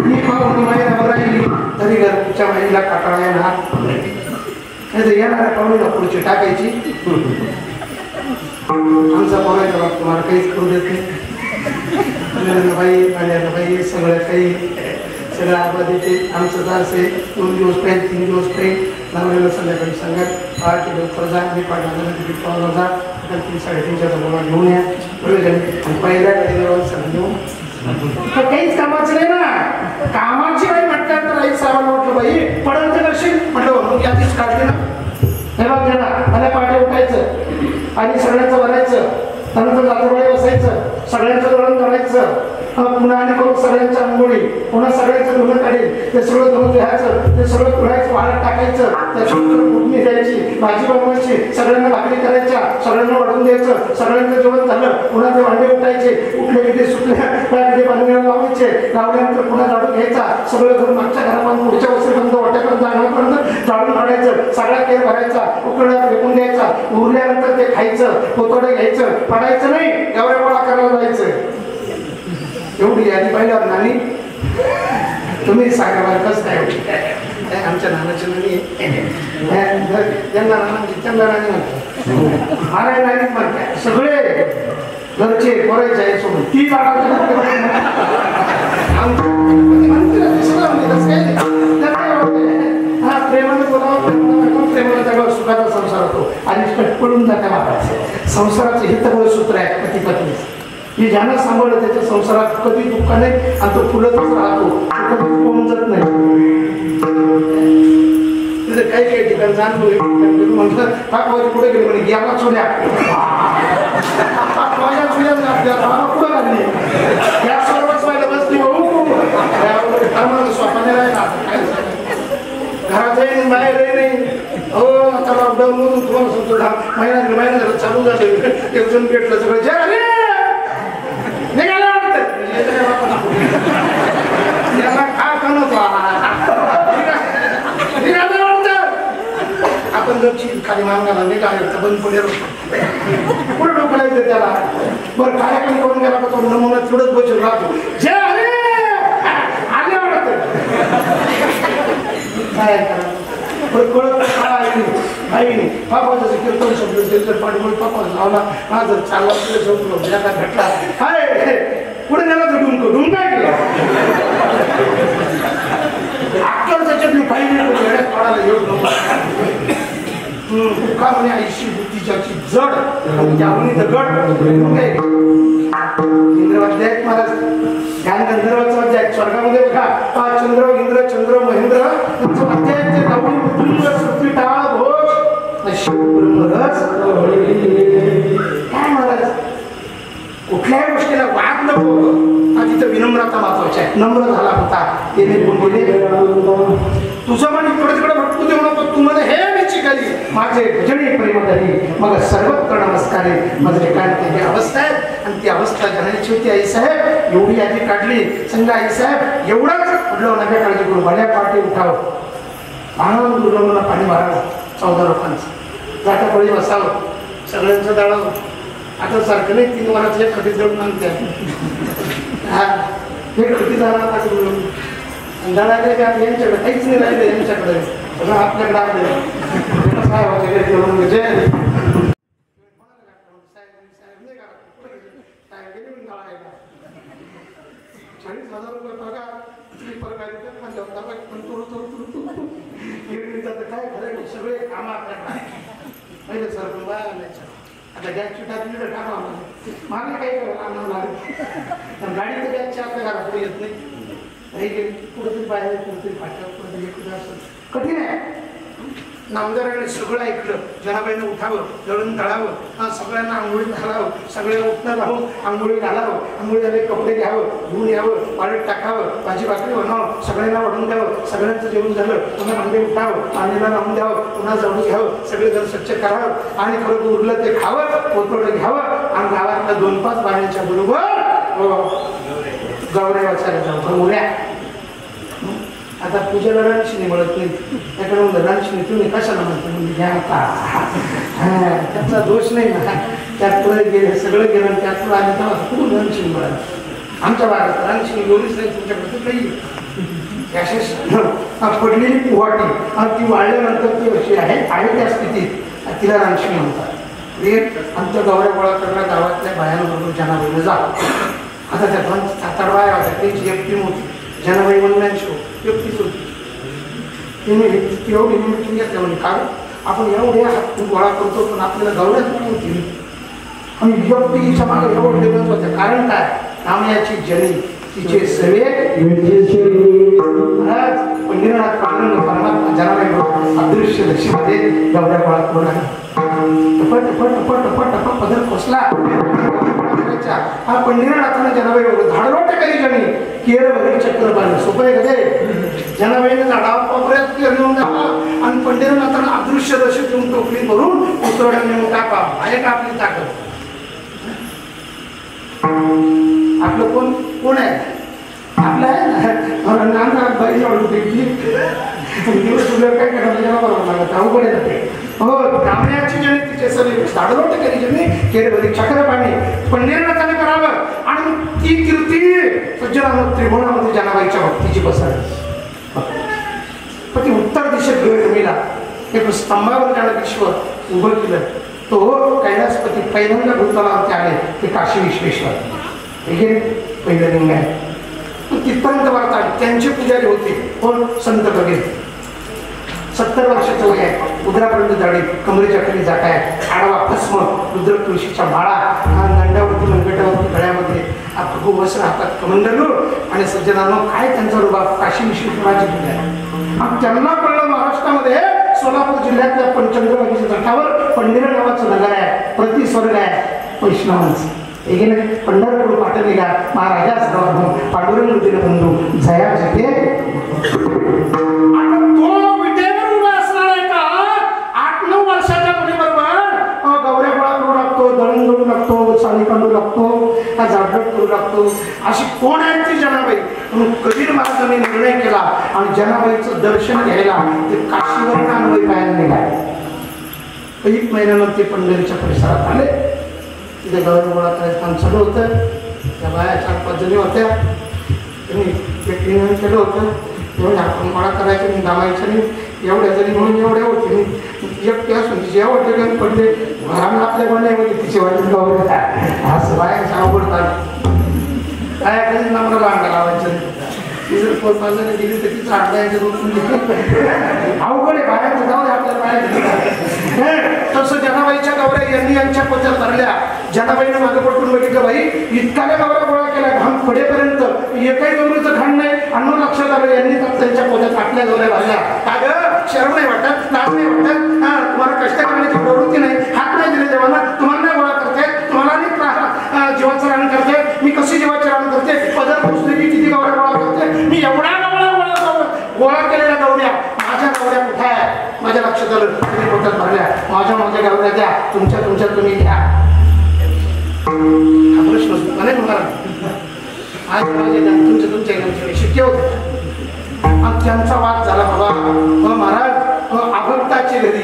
Speaker 2: ही पाहुणी महिन्यावर राहिली तरी घरच्या महिला काटाळा येणार नाही तर येणाऱ्या पाहुणीला पुढची टाकायची. आमचा बोलायचा बाब तुम्हाला काहीच करू देत नाही. बाई सगळं काही सगळं आवाज येते. आमचं दास आहे 2 दिवस पाहिजे 3 दिवस पाहिजे नवऱ्याला संध्याकाळी सांगत 8 लवकर जा मी पाठवला तिकीट पावला जा 3-3:30च्या जवळ घेऊन या आणि पहिल्या गाडीला सगळं घेऊन काहीच कामाचं नाही ना. कामाची बाई म्हटलं तर आई साहेबांना म्हटलं बाई पडल तर करशील म्हटलं मग याचीच काढते ना. हे बघ ना मला पाठी उठायचं आणि सगळ्यांचं भरायचं त्यानंतर जातोबाई बसायचं सगळ्यांचं दळण करायचं पुन्हा आणि करून सगळ्यांच्या आंघोळी पुन्हा सगळ्यांचं धुणं काढेल ते सगळं धुणं घ्यायचं ते सगळं धुवायचं वाळत टाकायचं त्याच्यानंतर फोडणी द्यायची भाजी बनवायची सगळ्यांना भाकरी करायच्या सगळ्यांना वाढून द्यायचं सगळ्यांचं जेवण झालं पुन्हा ते भांडे उठायचे उठले किती सुटल्या त्या बांधण्याला लावायचे लावल्यानंतर पुन्हा झाडू घ्यायचा सगळं घर मागच्या घरापर्यंत पुढच्या वस्तीपर्यंत वाट्यापर्यंत आणण्यापर्यंत झाडून काढायचं सगळा केर भरायचा उकडा फेकून द्यायचा उरल्यानंतर ते खायचं पोतडे घ्यायचं पडायचं नाही एवढ्या गोळा करायला जायचं. एवढी यादी पाहिल्यावर नानी तुम्ही सांगा मला कसं काय आमच्या नानाची नानी त्यांना नानी म्हणतात महाराज नानीच म्हणतात सगळे घरचे करायचे आहे सोडून ती हा प्रेमाने बोलावं प्रेमाला त्यावर सुखाचा संसार होतो आणि पडून जाते महाराज. संसाराचं हितबळ सूत्र आहे पती पत्नी की ज्यांना सांभाळलं त्याच्या संसारात कधी दुःख नाही आणि तो फुलतच राहतो कधी होऊन जात नाही. काही काही ठिकाणी जाणतो म्हटलं पाकवाजी पुढे गेले म्हणे घ्याला चुल्या माझ्या चुल्या पुढे लागली या सर्वच व्हायला बसली स्वप्ने राहिला घरात जाईल बाहेर नाही. हो आता लॉकडाऊन मधून तुम्हाला सांगतो महिना झाला चालू झालं एक जण भेटलं सगळं जे आले निघायला वाटतं याला काय कणत निघायला वाटतं आपण जर चीज खाली मागायला निघायचं बंद पडेल पुढे ढोकलायचं त्याला बरं कार्यक्रम करून गेला का तो नमुना थोडंच बसून राहतो जे आले आले वाटतं काय करा कळत काही नाही पापाचं कीर्तन शब्द कीर्तन पाठीमुळे पापाच लावला हा जर चालला तुला झोपलो ज्याला भेटला काय पुढे त्याला ढुंक काय केलं अक्कल त्याच्यात काही नाही पडायला येऊ नको उठा म्हणे आईशी बुद्धीच्याची जड आणि यावनी दगड इंद्रवाद्य आहेत महाराज. ध्यान गंधर्वाचं वाद्य आहेत. स्वर्गामध्ये बघा चंद्र इंद्र चंद्र महेंद्र यांचं वाद्य आहे. ते नवनी बुद्धिंद्र सृष्टी टाळ भोज शिवब्रह्मरस काय महाराज. कुठल्याही गोष्टीला वाद नको. तिथं विनम्रता महत्वाची आहे. नम्र झाला होता त्याने तुझं मन इकडे तिकडे भटकू देऊ नको. तू म्हणे हे मी चिकाली माझे भजनी प्रेम झाली मग सर्वत्र नमस्कार माझे एकांत अवस्था आहे. आणि ती अवस्था जनाची होती. आई साहेब एवढी यादी काढली. समजा आई साहेब एवढंच म्हटलं नव्या काळजी करू. भल्या पाठी उठावं आनंद दुर्लभला पाणी मारावं. 14 लोकांचं जाता पळी बसावं. सगळ्यांचं दळावं. आता सारखं नाही 3 वरात एक खटी जळून आणते. हा हे खटी जाणार आता दळायला का यांच्याकडे काहीच नाही राहिले. यांच्याकडे सगळं आपल्याकडे आले काय होते काय खरं सगळे काम आपल्याकडे पहिले सर आता गॅसची टाकली तर टाका मागे काही आणावं लागेल. गाडी तर गॅसच्या आपल्या घरात पुढे येत नाही. कुठेतरी बाहेर कुठेतरी फाट्यावर कुठेतरी असं कठीण आहे. नामदाराने सगळं ऐकलं. जनाबाईनं उठावं दळून तळावं सगळ्यांना आंघोळी घालावं. सगळ्यांना उठणं राहून आंघोळी घालावं. आंघोळी झाले कपडे घ्यावं धुवून यावं पाण्यात टाकावं भाजी भाकरी बनवावं सगळ्यांना वाढून द्यावं. सगळ्यांचं जेवण झालं पुन्हा भांडे उठावं पाण्याला लावून द्यावं पुन्हा जळून घ्यावं. सगळे घर स्वच्छ करावं आणि खरं उरलं ते खावं पोतोडं घ्यावं. आणि गावातल्या 2-5 बायांच्या बरोबर गौऱ्या वाचायला जावं. गौऱ्या आता पूजेला रणशिनी म्हणत नाही. त्याकडे म्हणलं रणशिनी तुम्ही कशाला म्हणतो म्हणजे घ्या आता त्याचा दोष नाही ना. त्यात पुढे गेले सगळं गेलं त्यात पुढे आले तेव्हा खूप रणशिनी म्हणत. आमच्या भागात रणशिनी एवढीच नाही तुमच्याकडे काही पडलेली पुहाटी आणि ती वाढल्यानंतर ती अशी आहे त्या स्थितीत तिला रणशिनी म्हणतात. आमच्या गौऱ्या गोळा करणार गावातल्या बायांबरोबर जनाबाईला जा. आता त्या 7-8 बाया होत्या त्यांची एकटी मोठी जनाबाई वडिलांची एकटीच होती. तिने एवढी मिटिंग घेतल्या म्हणजे कारण आपण एवढे हात गोळा करतो पण आपल्याला गौऱ्याच पण होती. आणि व्यक्तीच्या मागे एवढं डेव्हलप होतं. कारण काय कामयाची जनी तिचे सवे पंढरीनाथ पांडुरंग परमात्मा जनाबाई अदृश्य दक्षिणमध्ये गौऱ्या गोळा करून टपट पदर खोसला. हा पंढरीनाथाने जनाबाई झाडलोट करी जणी केर वगैरे चक्र बांधलं. सोपं आहे कधी जनाबाईने झाडावर कोपऱ्यात केर घेऊन जावा आणि पंढरीनाथानं अदृश्य दशेत येऊन टोपली भरून उतरड्या नेऊन टाका. आहे का आपली ताकद. आपलं कोण आहे आपलं आहे ना बाई दिवस काय करायला बरोबर लागत अवघड आहे. हो कामयाची जणी तिचे सगळे झाडलोट करी जणी केरवरी चक्र पाणी पंढरीनाथाने करावं. आणि ती कीर्ती सज्जनानं त्रिभुवनामध्ये जनाबाईच्या भक्तीची पसरली. पण ती उत्तर दिशेत घेऊन जमीला एक स्तंभावर त्याला विश्व उभं केलं. तो कैलासपती पहिल्यांदा भूतलावरती आले ते काशी विश्वेश्वर हे पहिलं लिंग आहे. तिथपर्यंत वार्ता त्यांचे पुजारी होते कोण संत कबीर. 70 वर्षाचं वय आहे. उदरापर्यंत जाडी कमरेच्या खाली जाटा आहे. आडवा भस्म रुद्र तुळशीच्या माळा दंडावरती मनगटावरती गळ्यामध्ये भगू वस्त्र हातात कमंडलू आणि सज्जनांनो काय त्यांचा रुबाब काशी विश्वेश्वराची पूजा आहे. त्यांना कळलं महाराष्ट्रामध्ये सोलापूर जिल्ह्यातल्या पंचचंद्रवाडीच्या तटावर पंढरी नावाचं नगर आहे. प्रतिस्वर्ग आहे वैष्णवांचं. पंढरपूर पाटलीला महाराजा सर्वप्रथम पांडुरंग बंधू जया जगे. तो विटेवर उभा असणार आहे का 8-9 वर्षाच्या मुलीबरोबर गौऱ्या गोळा करू लागतो दळण करू लागतो चाली काढू लागतो का जाडट करू लागतो. अशी कोण आहे ती जनाबाई. म्हणून कबीर महाराजांनी निर्णय केला आणि जनाबाईचं दर्शन घ्यायला ते काशीवर अन्वय पाहायला निघाले. 1 महिन्यानं ते पंढरीच्या परिसरात आले. तिथे गौरव गोळा करायचं काम चालू होतं. त्या बाया 4-5 जणी होत्या. त्यांनी एक निर्णय केलं होतं म्हणून आपण गोळा करायचं नाही दामायचं नाही. एवढ्या जणी म्हणून एवढ्या होते एकटे असून तिचे एवढे ठिकाणी पडले घराला आपल्या गोण्यामध्ये तिचे वाटत गौरव असं बायाचं अवघड काय काय नम्र अंगा लावायचं ती जर पोट बाजारात गेली तर तिचा अडलायचं अवघड आहे. बाहेर जाऊ दे आपल्या बाहेर. तसं जनाबाईच्या गौऱ्या यांनी यांच्या पोत्यात धरल्या. जनाबाईने मागे पटून बघितलं, बाई इतकाल्या गौऱ्या गोळा केल्या घाम पडेपर्यंत एकही गौरीचं घाण नाही. अन्न लक्षात आलं, यांनी त्यांच्या पोत्यात आपल्या गौऱ्या भरल्या. का ग शरम नाही वाटत, लाज नाही वाटत? तुम्हाला कष्ट करण्याची प्रवृत्ती नाही, हात नाही दिले देवाला, तुम्हाला नाही गोळा करते, तुम्हाला नाही जीवाचं रान करते. मी कशी जीवाचे रान करते, पदर पुसली की किती गौऱ्या गोळा करते. मी एवढ्या गोळा केलेल्या गौऱ्या, माझ्या गौऱ्या कुठे आहे? माझ्या लक्षात आलं, तुम्ही पोटात भरल्या. माझ्या गौऱ्या द्या, तुमच्या तुम्ही घ्या. हा प्रश्न म्हणे तुम्हाला आज तुमच्या शक्य होत. त्यांचा वाद झाला बाबा. महाराज अभक्ताची घरी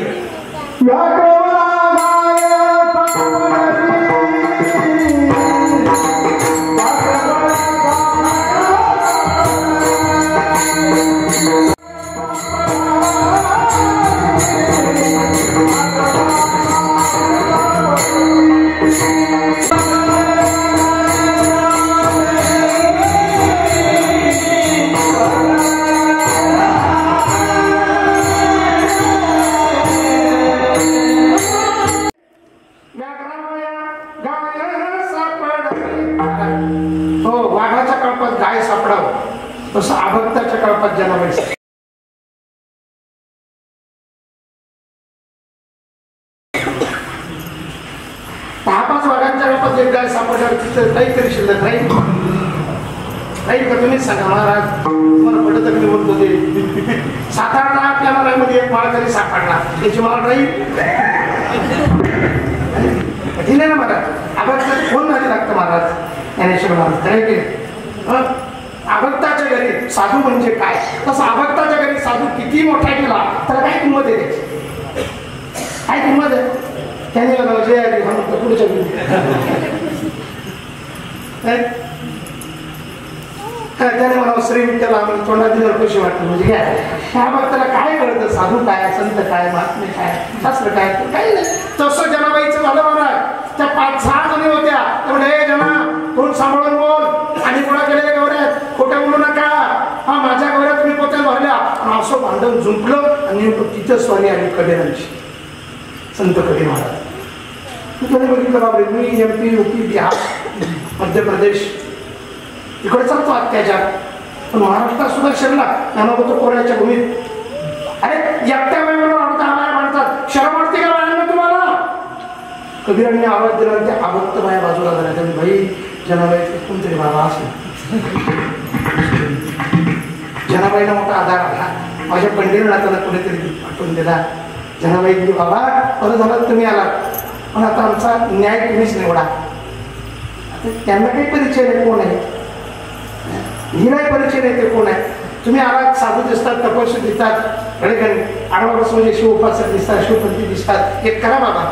Speaker 2: वाघाच्या कळपात गाय सापडावं, तसं अभक्ताच्या कळपात जनाबाई. दहा पाच वाघांच्या कळपात एक गाय सापडल्यावर तिथं काहीतरी शिल्लक राहील का? तुम्हीच सांगा महाराज. तुम्हाला पटत मी बोलतो ते 7-8 आपल्या मनामध्ये एक माळ तरी सापडला, त्याची माळ राहील दिले ना महाराज. अभक्ताची कोण नाही लागतं महाराज, ज्ञानेश्वर महाराज खरं की. अभक्ताच्या घरी साधू म्हणजे काय, तसं अभक्ताच्या घरी साधू किती मोठा केला त्याला काय किंमत आहे, त्याची काय किंमत आहे? त्याने जय पुढच्या त्याने मला श्री विठ्ठल आम्हाला तोंडात दिल्यावर कशी वाटतं, म्हणजे काय ह्या भक्ताला काय कळतं, साधू काय, संत काय, महात्मे काय, शास्त्र काय, काही नाही. तसं जनाबाईचं झालं महाराज. त्या 5-6 जणी होत्या, त्यामुळे हे जना कोण सांभाळून बोल, आणि गोळा केलेल्या गौऱ्यात खोट्या बोलू नका. हा माझ्या गौऱ्यात मी पोत्यात भरल्या. असं भांडण जुंपलं आणि तिथं स्वारी आली कबीरांची, संत कबीर महाराज. तुम्ही बघितलं बाबा, मी MP, UP, बिहार, मध्य प्रदेश इकडे चालतो अत्याचार, पण महाराष्ट्रात सुद्धा शिरला त्यांना होतो कोऱ्याच्या भूमीत. अरे एकट्या वेळेवर म्हणतात, शरम वाटते का बाळांना तुम्हाला? कबीरांनी आवाज दिला आणि त्या अभक्त बाया बाजूला झाल्या. त्यांनी भाई जनाबाईचे कोणतरी बाबा असेल. जनाबाईला मोठा आधार आला. माझ्या पंढरीनाथाला कुणीतरी पाठवून दिला. जनाबाई बाबा बरं झालं तुम्ही आलात, पण आता आमचा न्याय तुम्हीच निवडा. त्यांना काही परिचय नाही कोण आहे, ही नाही परिचय नाही ते कोण आहे. तुम्ही आलात, साधू दिसतात, तपस्वी दिसतात, आडवारस म्हणजे शिवोपासक दिसतात, शिवपंथी दिसतात. एक करा बाबा,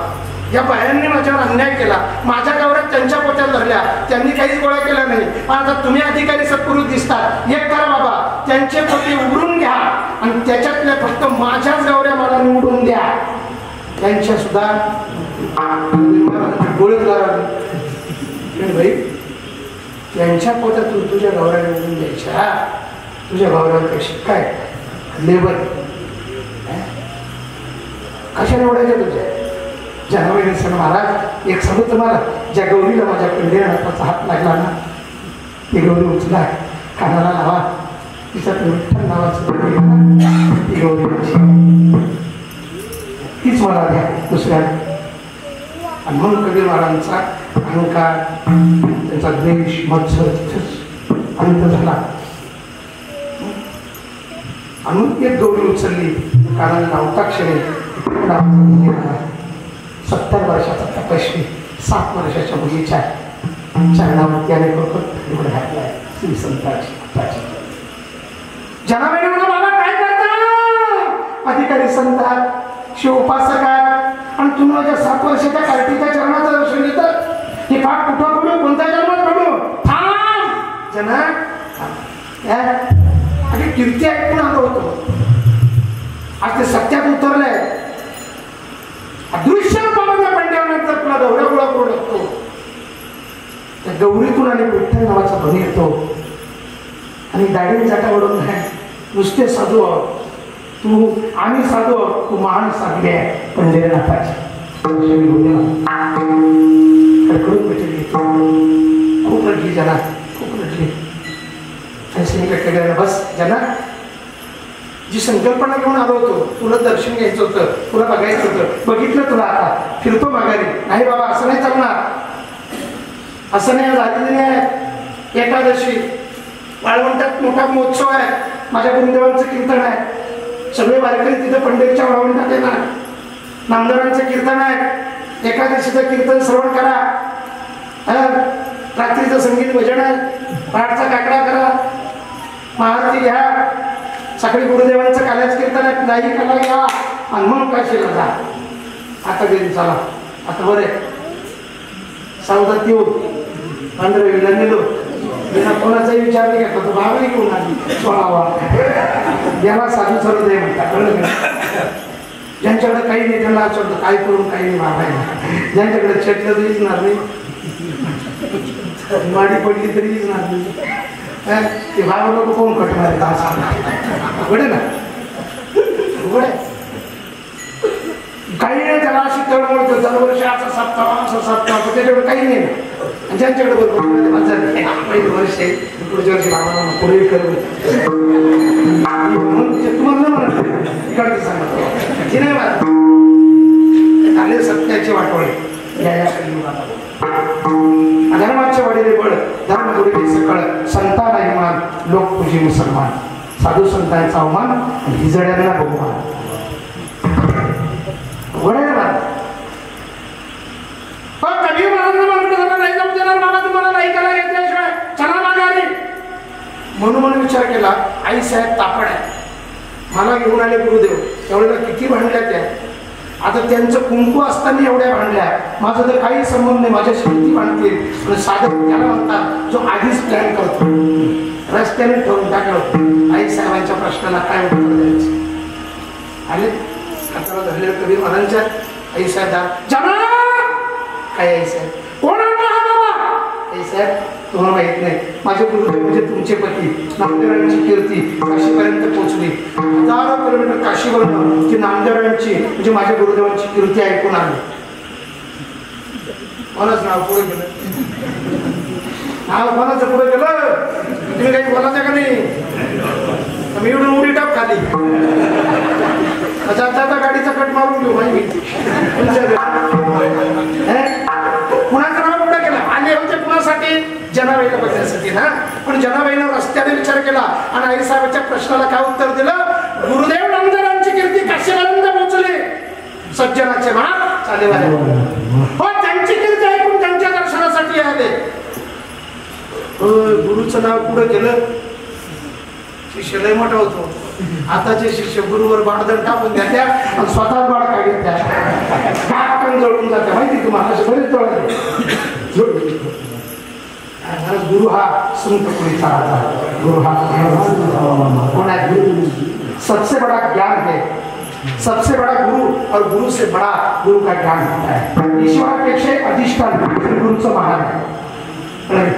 Speaker 2: या बायांनी माझ्यावर अन्याय केला, माझ्या गावात त्यांच्या पोत्यात धरल्या, त्यांनी काहीच गोळा केला नाही. आता तुम्ही अधिकारी सत्पुरुष दिसतात, एक करा बाबा, त्यांचे पोते उघडून घ्या आणि त्याच्यातल्या फक्त माझ्याच गावऱ्या मला निवडून द्या. त्यांच्या सुद्धा डोळे भाई त्यांच्या पोत्यातून तुझ्या गौऱ्या निवडून द्यायच्या. तुझ्या गौऱ्यावर कशी काय लेबर कशा निवडायच्या तुझ्या? जनाबाईने सण महाराज एक सांगू तुम्हाला, ज्या गौरीला माझ्या पंढरीनाथाचा हात लागला ना, ती गौरी उचला, कानाला लावा, तिचा विठ्ठल नावाचं ती गौरी तीच मला द्या दुसऱ्या. आणि म्हणून कबीर महाराजांचा अहंकार, त्यांचा द्वेष, मत्सर तिथंच अंत झाला. आणि एक गौरी उचलली, कानाला लावताक्षणी 70 वर्षाचा तपस्वी 7 वर्षाच्या मुलीच्या चरणावरती आणि एवढं घातलाय श्री संताची. जनाबाईने म्हणा बाबा काय करता? अधिकारी संतात, शिवोपासकात, आणि तुम्ही माझ्या 7 वर्षाच्या कार्तिकच्या चरणाचं दर्शन घेतात. हे पाठ कुठं पडू, कोणत्या जन्मात पडू? थांब जना, आणि कीर्ती ऐकून आलो होतो, आज ते सत्यात उतरलंय. अदृश्य रूपामध्ये पंढरीनाथ तुला गौऱ्या गोळा करू लागतो. त्या गौरीतून आणि विठ्ठल नावाचा ध्वनी येतो. आणि दाढी जाटावरून नाही, नुसते साधू आहोत. आम्ही साधू आहोत, तू महान साधले आहे पंढरीनाथाची. खूप रडली जना, खूप रडली. आणि बस जना, जी संकल्पना घेऊन आलो होतो, तुला दर्शन घ्यायचं होतं, तुला बघायचं होतं, बघितलं तुला, आता फिरतो माघारी. नाही बाबा, असं नाही चालणार, असं नाही. झालेली आहे एकादशी, वाळवंटात मोठा महोत्सव आहे, माझ्या गुरुदेवांचं कीर्तन आहे, सगळे वारकरी तिथं पंढरीच्या वाळवंटात येणार, नामदेवांचं कीर्तन आहे, एकादशीचं कीर्तन श्रवण करा, रात्रीचं संगीत भजन आहे, पहाटचा काकडा करा, महाआरती घ्या, सकाळी गुरुदेवांचं काल्याच कीर्तन आहे, नाही कला घ्या, आणि मग काशीला जा. आता घरी चला, आता बरे सावधात येऊ. पंधरावीला नेलो, बिना कोणाचाही विचार नाही घेतला, तो बाबाही घेऊन आली सोळावा. याला साधू सर्व दे म्हणतात, कळलं का? ज्यांच्याकडे काही नाही त्यांना असं वाटतं काय करून काही नाही बाबायला. ज्यांच्याकडे चटलं तरी दिसणार नाही, माडी पडली तरी दिसणार नाही, ते बाबा लोक कोण कटणार उघडे ना, उघडे काही नाही. त्याला अशी तळमळतो, दरवर्षी असा सप्ताह त्याच्याकडे काही नाही. आणि ज्यांच्याकडे बरोबर पहिलं वर्ष आहे, पुढच्या वर्षी बाबा पुढे करू तुम्हाला म्हणत इकडे सांगत की नाही मला झाले सत्याची वाटवळे. धर्माचे वडील बळ, धर्मगुरुचे सकळ, संतांना हिमान, लोक पूजी मुसलमान, साधू संतांचा अवमान, हिजड्यांना बहुमान. कधी नाही जाऊ देणार बाबा, तुम्हाला नाही करा घेतल्याशिवाय चला माघारी. म्हणून विचार केला, आई साहेब तापड आहे, मला घेऊन आले गुरुदेव, त्यावेळेला किती भांडल्या त्या. आता त्यांचं कुंकू असताना एवढ्या भांडल्या, माझा तर काही संबंध नाही, माझ्याशी किती भांडतील. साधक त्याला म्हणतात जो आधीच प्लॅन करतो, रस्त्याने ठरवून टाकलं आई साहेबांच्या प्रश्नाला काय उत्तर द्यायचं. आले हाताला धरले कवी महाराजांच्या. आई साहेब जना काय, आई साहेब कोण बाबा? आई साहेब तुम्हाला माहित नाही, माझे गुरुदेव म्हणजे तुमचे पती, नामदेवांची कीर्ती काशीपर्यंत पोहोचली. हजारो किलोमीटर काशीवरून ती नामदेवांची म्हणजे माझ्या गुरुदेवांची कीर्ती ऐकून आली. कोणाच नाव पुढे गेलं, नाव कोणाचं पुढे गेलं, तुम्ही काही बोलायचं का नाही? मी एवढून उडी टाक खाली, आता गाडीचा कट मारून घेऊ माहिती. कुणाचं नाव पुढे केलं, आले होते कुणासाठी? जनाबाईला बघण्यासाठी ना. पण जनाबाईनं रस्त्याने विचार केला आणि आई साहेबांच्या प्रश्नाला काय उत्तर दिलं? गुरुदेव नामदेवांची कीर्ती काशीपर्यंत पोहोचली, सज्जनाचे महान चालेवाले हो, त्यांची कीर्ती ऐकून त्यांच्या दर्शनासाठी आले. गुरुचं नाव पुढे केलं, शिष्य लय मोठा होतो. आताचे शिष्य गुरुवर बाळदण टाकून द्या आणि स्वतःच बाळ काढून द्या, पण जळून जाते माहिती तुम्हाला. असे बरेच जळले. गुरु हा संत पुरीचा राजा, गुरु हा कौन है? सबसे बड़ा ज्ञान है, सबसे बड़ा गुरु, और गुरु से बड़ा गुरु का ज्ञान होता है. ईश्वरापेक्षा अधिष्ठान गुरुचं महान आहे.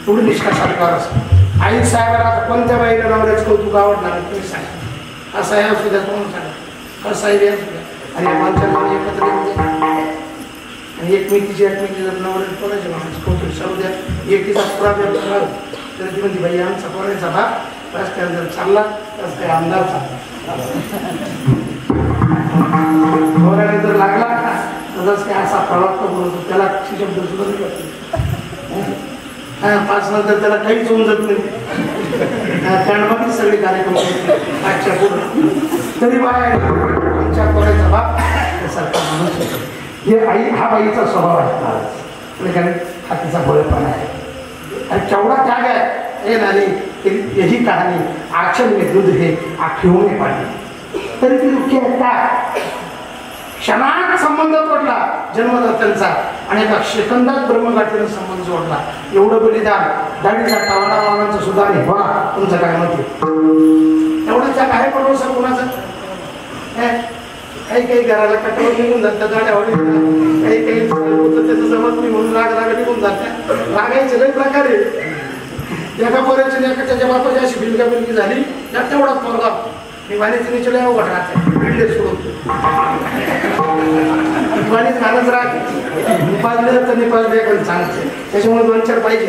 Speaker 2: पुढे निष्ठा सरकार असतो. आई साहेबाला कोणत्या बाईला नवऱ्याच कौतुक आवडणार तुम्ही सांगा. असा आहे असू द्या, कोण सांगा, असा आहे असू द्या. आणि आमच्या नाव एकत्र आणि एकमेकीची जर नवऱ्यात कोणाच्या नावाचं कौतुक सांगू द्या. एकीचा प्रॉब्लेम झाला तर ती म्हणते बाई आमचा कोणाचा भाग रस्त्यावर जर चालला तर काही आमदार चालला, नवऱ्याने जर लागला तसंच काय असा प्रवास बोलतो, त्याला शब्द सुद्धा नाही करतो. पाच नंतर त्याला काहीच होऊन जात नाही, त्यामध्ये सगळे कार्यक्रम आजच्या पूर्ण तरी बाय आमच्या कोणाचा बाप सारखा माणूस होतो. हे आई हा बाईचा स्वभाव आहे, हा तिचा बळपणा आहे. आणि केवढा त्याग आहे हे नाही. यही कहाणी आचल में दूध है आखियों में पाणी. तरी ती दुःखी आहे का? क्षणात संबंध तोडला जन्मदात्यांचा आणि एका सेकंदात ब्रह्मगाठीनं संबंध जोडला. एवढं बलिदान दाढीचा टावडा वावरांचा सुद्धा नाही. बघा तुमचं काय मत आहे? एवढं काय भरोसा कोणाचा? काही काही घराला कटावर निघून जातात, गाड्यावर काही काही होतं त्याचं जमत नाही म्हणून राग निघून जातात. रागायचे लय प्रकारे एका पोराची नाही का त्याच्या बापाची अशी बिलगी झाली त्यात तेवढाच पोरगा मी वाणीचे निचले अवघड राहते बिल्डे सोडून वाणीच घालच राहते निपाजलं तर निपाज देखील सांगते त्याच्यामुळे 2-4 पाहिजे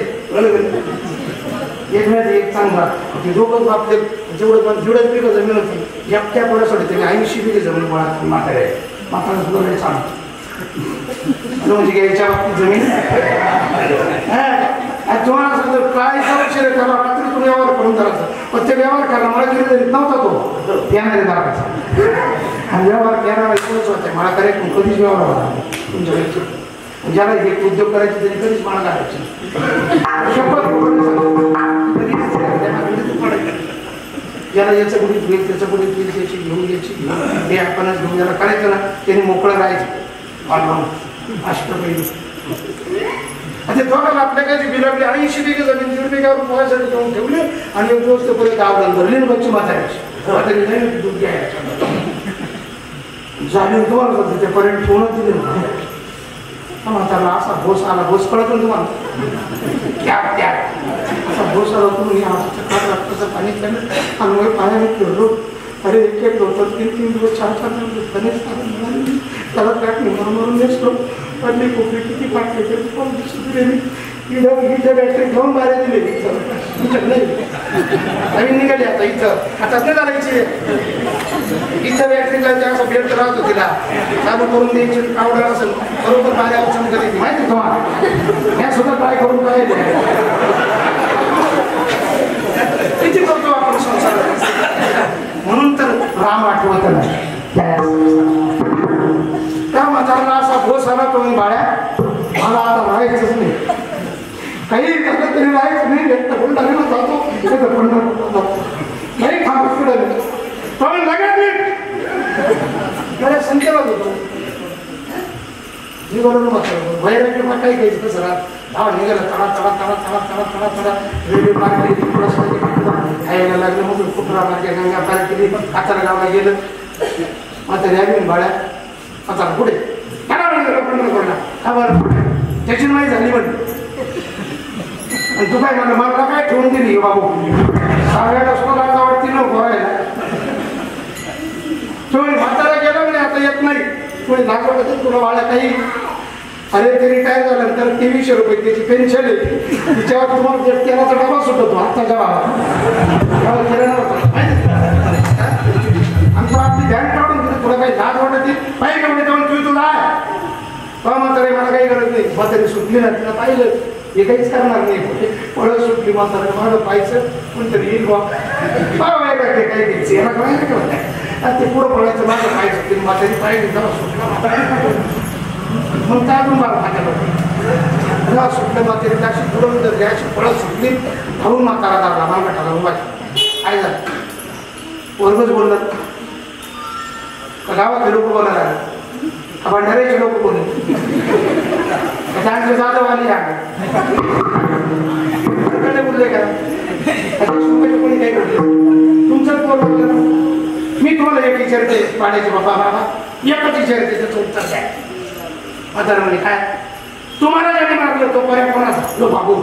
Speaker 2: एक नाही एक चांगला ते दोघं आपले जेवढं पिकं जमीन होती एकट्या पोरासाठी त्यांनी 80 बिघे जमीन म्हातारा सुद्धा नाही सांगतो म्हणजे घ्यायच्या बाबतीत जमीन तुम्हाला सांगतो काय अक्षर करा रात्री तुम्ही व्यवहार करून करायचं पण ते व्यवहार करा मला गिरीदरीत नव्हता तो येणारे दाराचा आणि व्यवहार घेणारा इथूनच होते मला करायचं कधीच व्यवहार होता तुमच्या ज्याला हे उद्योग करायचे त्यांनी कधीच मला करायचे शपथ याला याचं कुठे घेईल त्याचं कुठे घेईल त्याची घेऊन घ्यायची हे आपणच घेऊन ज्याला करायचं ना त्यांनी मोकळं राहायचं अष्टपैलू ते दोघांना आपल्या काही बिलवली 80 बिघे जमीन 1.5 बिघ्यावर पोहायसाठी घेऊन ठेवले आणि एक दिवस ते परत गावला भरली ना बच्ची म्हाताऱ्याची नाही दूध घ्यायचं झाली तुम्हाला ते पर्यंत ठेवूनच दिले म्हातारला असा भोस आला भोस कळत ना तुम्हाला त्या असा भोस आला तुम्ही रक्ताचं पाणी केलं आणि मग पाण्याने फिरलो अरे एक होतं 3 दिवस 4 दिवस त्याला त्यात मरून नेसलो पडली कोपरी किती पाठले तरी पण इथं बॅटरी घेऊन बाहेर दिली नवीन निघाली आता इथं आता नाही घालायची इथं बॅटरीला असं बेल्ट राहतो तिला चालू करून द्यायची आवडत असेल बरोबर बाहेर औषध कधी माहिती तुम्हाला या सुद्धा ट्राय करून पाहिजे किती करतो आपण संसार म्हणून तर राम आठवत नाही त्या म्हातारला असा भोस आला तो बाळ्या मला आता राहायचंच नाही काही झालं तरी राहायचं नाही पंढरीला जातो पंढरपूरला जातो नाही खास फिरले पण लगेच संख्येला होतो मी बरोबर म्हटलं वैराग्य मग काही घ्यायचं सर धावा निघाला तडा तडा तडा तडा तडा तडा तडा रेल्वे पार केली खायला लागलं मग कुठरा मार्गे गंगा पार केली कातरगावला गेलं म्हातारी आली बाळ्या आता पुढे पंढरपूरला का बरं त्याची माहिती झाली पण आणि तू काय म्हणलं मला काय ठेवून दिली बाबू सगळ्याला स्वतः आवडती न बोलायला तुम्ही म्हातारा गेला म्हणे आता येत नाही तुम्ही लागवड तुला बाळा काही अरे ते रिटायर झाल्यानंतर 2300 रुपये त्याची पेन्शन आहे तिच्यावर तुम्हाला तेलाचा डबा सुटतो आत्ताच्या भावाला आणि तू आपली ध्यान काढून तिथे तुला काही लाज वाटत पाहिजे म्हणजे जाऊन तुला म्हातारे मला काही गरज नाही म्हातारी सुटली ना तिला पाहिलं हे काहीच करणार नाही पळत सुटली म्हातारे मला पाहायचं कोणतरी येईल काही घ्यायचं याला काय ते पुढं पळायचं माझं पाहिजे म्हातारी पाहिजे तेव्हा सुटला मग काय अजून मला खात्याला सुटलं म्हातारी अशी पुढं उतरली अशी पळत सुटली धावून म्हातारा दारला मालकाला उभा काय झालं वर्गच बोललं गावातले लोक बोलायला लागले भंडाऱ्याचे लोक बोलले त्यांचे जाधव आली बोलले का कोणी काही बोलले तुमचं कोण बोललं मी तुम्हाला एक विचारते पाण्याचे बाबा बाबा एकच विचारते त्याचं उत्तर द्या म्हातारा म्हणे काय तुम्हाला ज्याने मारलं तो पर्यंत कोणाचा बाबू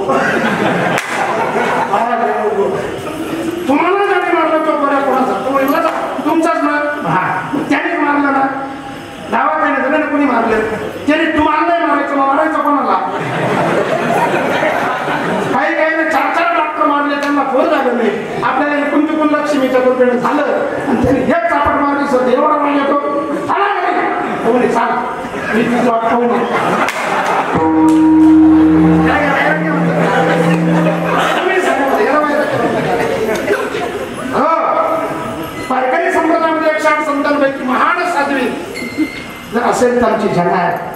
Speaker 2: तुम्हाला ज्याने मारलं तो पर्यंत कोणाचा तो म्हणला तुमचाच मार हा त्यानेच मारलं ना गावात नाही ना कोणी मारलं त्याने तुम्हाला नाही मारायचं मग मारायचं कोणाला काही काही ना 4 डॉक्टर मारले त्यांना फोन झालं नाही आपल्याला एकूण चुकून लक्ष्मीच्या कृपेने झालं आणि त्यांनी एक चापट मारली सर एवढा मार येतो झाला नाही सांग मी तुझं आठवू पारकरी संप्रदायामध्ये 108 संतांपैकी महान साध्वी जर असेल तर आमची जन आहे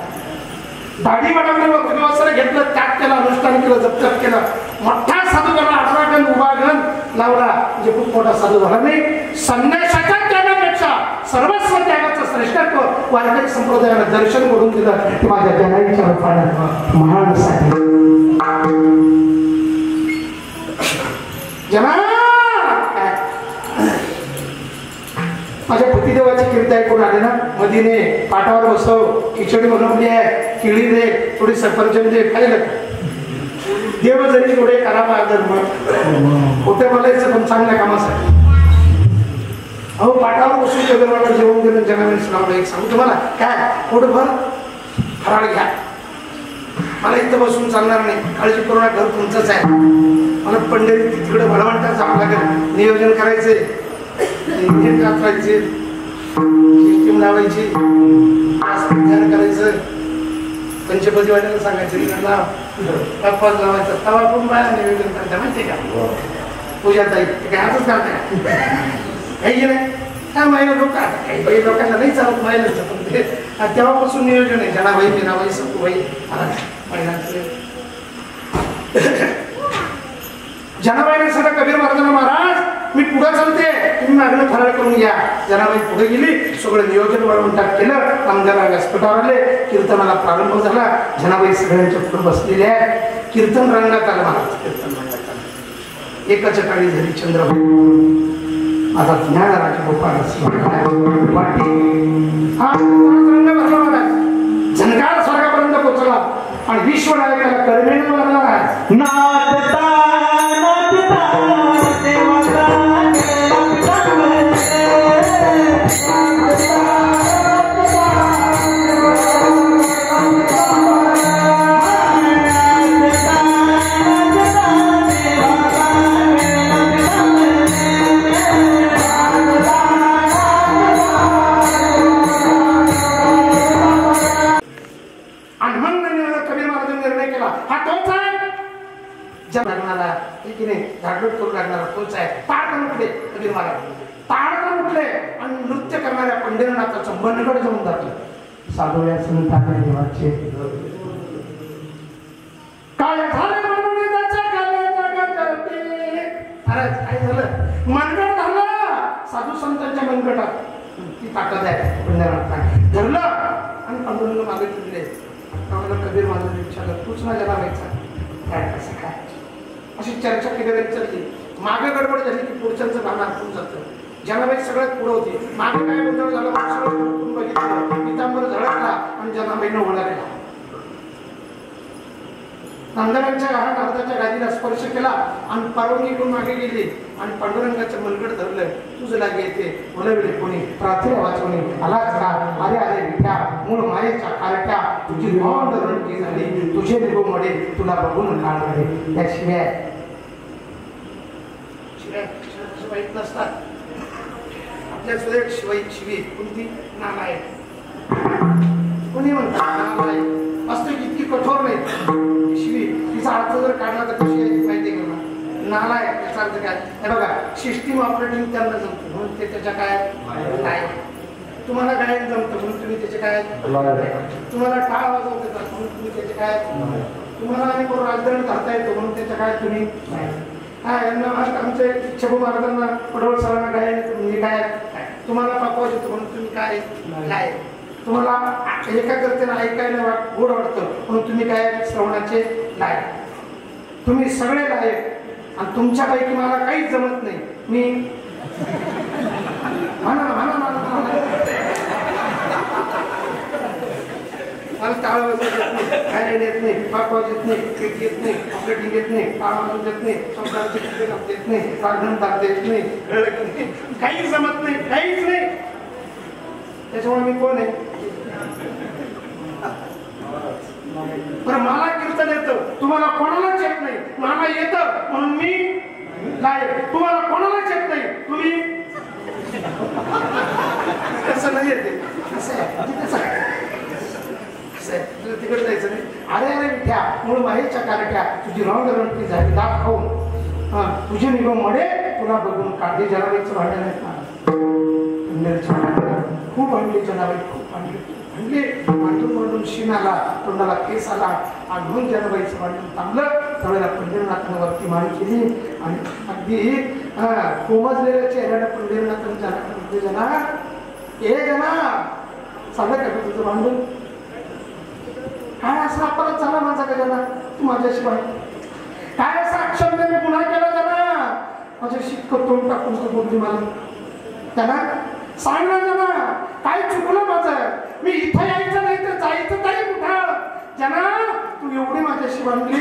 Speaker 2: दाढी वाढवली वस्त्र घेतलं त्याग केलं अनुष्ठान केलं जपतप केलं मोठा साधू झाला 18 गण उभा गण लावला म्हणजे खूप मोठा साधू झाला नाही संन्यासाच्या त्यागापेक्षा सर्वस्व त्यागाचं श्रेष्ठत्व वारकरी संप्रदायाला दर्शन करून दिलं ते माझ्या जनाईच्या रूपाने महान साध्वी जना माझ्या पतिदेवाची कीर्ती ऐकून आले ना मधीने पाठावर बसव खिचडी बनवली आहे केळी दे थोडी सफरचंद दे खायला देव जरी थोडे करावा धर्म होते बोलायचं पण चांगल्या कामासाठी. अहो पाठावर बसून जगवाला जेवण देणं जगावेळेस लावलं. एक सांगू तुम्हाला काय पोटभर फराळ घ्या. मला इथं बसून चालणार नाही, काळजी करू नका, घर तुमचंच आहे. मला पंढरी तिकडे भडवंटा जावं लागेल, नियोजन करायचे, इंजिन कापायचे, सिस्टीम लावायची, ध्यान करायचं, पंचपदी वाटायला सांगायचं, लावायचं, तवा पण बाया नियोजन करता माहितीये का? पूजा ताई काय हातच करताय काही नाही. काय महिला लोक काही लोकांना नाही चालत महिलांचं, पण ते तेव्हापासून नियोजन आहे. जनाबाई मीराबाई सखूबाई महिलांचे. जनाबाईने सगळं कबीर महाराजांना महाराज मी पुढे चालते, तुम्ही मागणं फराळ करून घ्या. जनाबाई पुढे गेली, सगळं नियोजन वळवंटात केलं. आमदार व्यासपीठावर आले, कीर्तनाला प्रारंभ झाला. जनाबाई सगळ्यांच्या पुढे बसलेल्या आहेत. कीर्तन रंगात आलं महाराज, कीर्तन रंगात आलं. एकच काळी झाली चंद्रबाई आता ज्ञानराज गोपाळ वाटी हा रंग भरला महाराज. झनकार स्वर्गापर्यंत पोहोचला आणि विश्वनायकाला कर्मेण मारला. नाचता आणि नृत्य करणाऱ्या पंढरीनाथाचं मनगड जाऊन जातो. साधूया संतांना देवाचे काय झालं म्हणून त्याच्या काल्याच्या करते. अरे काय झालं? मनगड झालं साधू संतांच्या मनगटात. ती ताकद आहे पंढरीनाथ धरलं आणि पंढरीला मागे दिले. कबीर महाराज विचारलं तूच ना जरा व्हायचा काय कसं काय अशी चर्चा केली चालली. मागे गडबड झाली की पुढच्यांचं भान आटून जातं. जनाबाई सगळ्यात पुढे होती. मागे काय गोंधळ झाला सगळं बघितलं. पितांबर झळकला आणि जनाबाईनं ओळखला. नांदरांच्या घरात अर्धाच्या गादीला स्पर्श केला आणि परवानगी घेऊन मागे गेली आणि पांडुरंगाचं मनगड धरलं. तुझं लागे येते बोलविले कोणी प्रार्थना वाचवणे आलाच का? अरे अरे विठ्या मूळ मायेच्या कारट्या तुझी नॉंद रणकी झाली. तुझे निगो मडे तुला बघून काळ घडे. त्याशिवाय वाईट नसतात. आपल्या सुद्धा शिवाई शिवी कोणती नालायक कोणी म्हणतात नालायक असतो. इतकी कठोर नाही शिवी. तिचा अर्थ जर काढला तर कशी आहे माहिती आहे का? नालायक याचा अर्थ काय? हे बघा सिस्टीम ऑपरेटिंग त्यांना जमतो म्हणून ते त्याच्या काय नाही. तुम्हाला गायन जमतं म्हणून तुम्ही त्याचे काय. तुम्हाला टाळ वाजवता येतात म्हणून तुम्ही त्याचे काय. तुम्हाला आणि राजकारण धरता येतो म्हणून त्याच्या काय तुम्ही. हा यांना आमचे छबू महाराजांना पडवळ सरांना गायन म्हणजे काय. तुम्हाला पाकवाज येतो म्हणून तुम्ही काय काय. तुम्हाला एका करते ऐकायला गोड वाटतं म्हणून तुम्ही काय श्रवणाचे लायक. तुम्ही सगळे लायक आणि तुमच्यापैकी मला काहीच जमत नाही. मी मला टाळ वाजवत येत नाही, गायन येत नाही, पाकवाज येत नाही, पीठ येत नाही, ऑपरेटिंग येत नाही, टाळ वाजवत येत नाही, शब्दांचे येत नाही, प्रार्थना दाखता येत नाही, काहीच जमत नाही, काहीच नाही. त्याच्यामुळे मी कोण आहे? पण मला कीर्तन येतं, तुम्हाला कोणालाच येत नाही. मला येतं म्हणून मी लायक. तुम्हाला कोणालाच येत नाही, तुम्ही कसं नाही येते. तिकडे जायचं नाही. अरे अरे विठ्या मूळ माहेरच्या कारट्या तुझी रंग रणकी झाली दात खाऊन तुझे निगो मडे तुला बघून काढे. जनाबाईचं भांडण आहेत ना खूप भांडली. जनाबाई खूप भांडली भांडून भांडून शीन आला, तोंडाला केस आला आणि म्हणून जनाबाईचं भांडण थांबलं. त्यावेळेला पंढरीनाथानं वरती मान केली आणि अगदी कोमजलेल्या चेहऱ्याला पंढरीनाथानं जना ए जना चाललं का तुझं भांडून काय असं आपल्याला झाला माझा का जना तू माझ्याशिवाय काय असं अक्षर मी पुन्हा केला जना माझ्या शिक्क तोंड टाकून तू बोलली मला त्यांना सांग ना जना काय चुकलं माझं. मी इथं यायचं नाही तर जायचं तरी कुठं जना. तू एवढी माझ्याशी भांडली,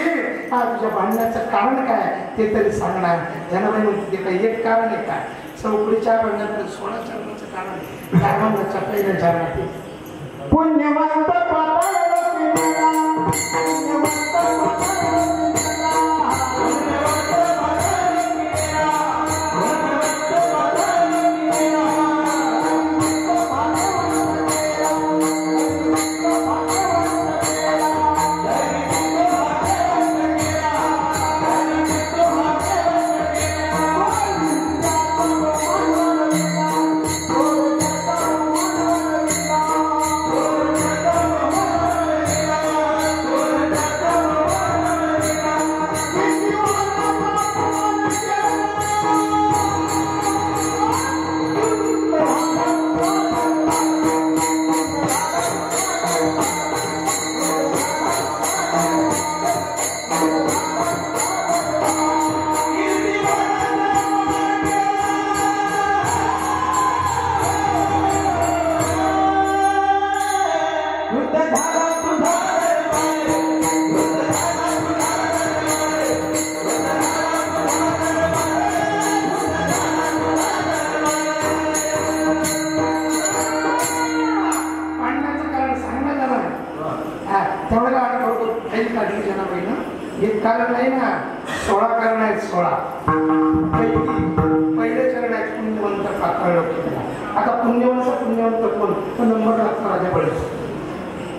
Speaker 2: हा तुझ्या भांडण्याचं कारण काय ते तरी सांगणार. जनाबाई म्हणते ते काही एक कारण आहे काय, चौकडीच्या भांडण्यात 16 चरणाचं कारण गावाच्या पहिल्या चरणात पुण्यवंत एक कारण नाही ना, 16 कारण आहेत. 16 पहिले चरण आहेत पुण्यवंत पातळ. आता पुण्यवंत कोण, तो नंबर लागतो राजा बळी.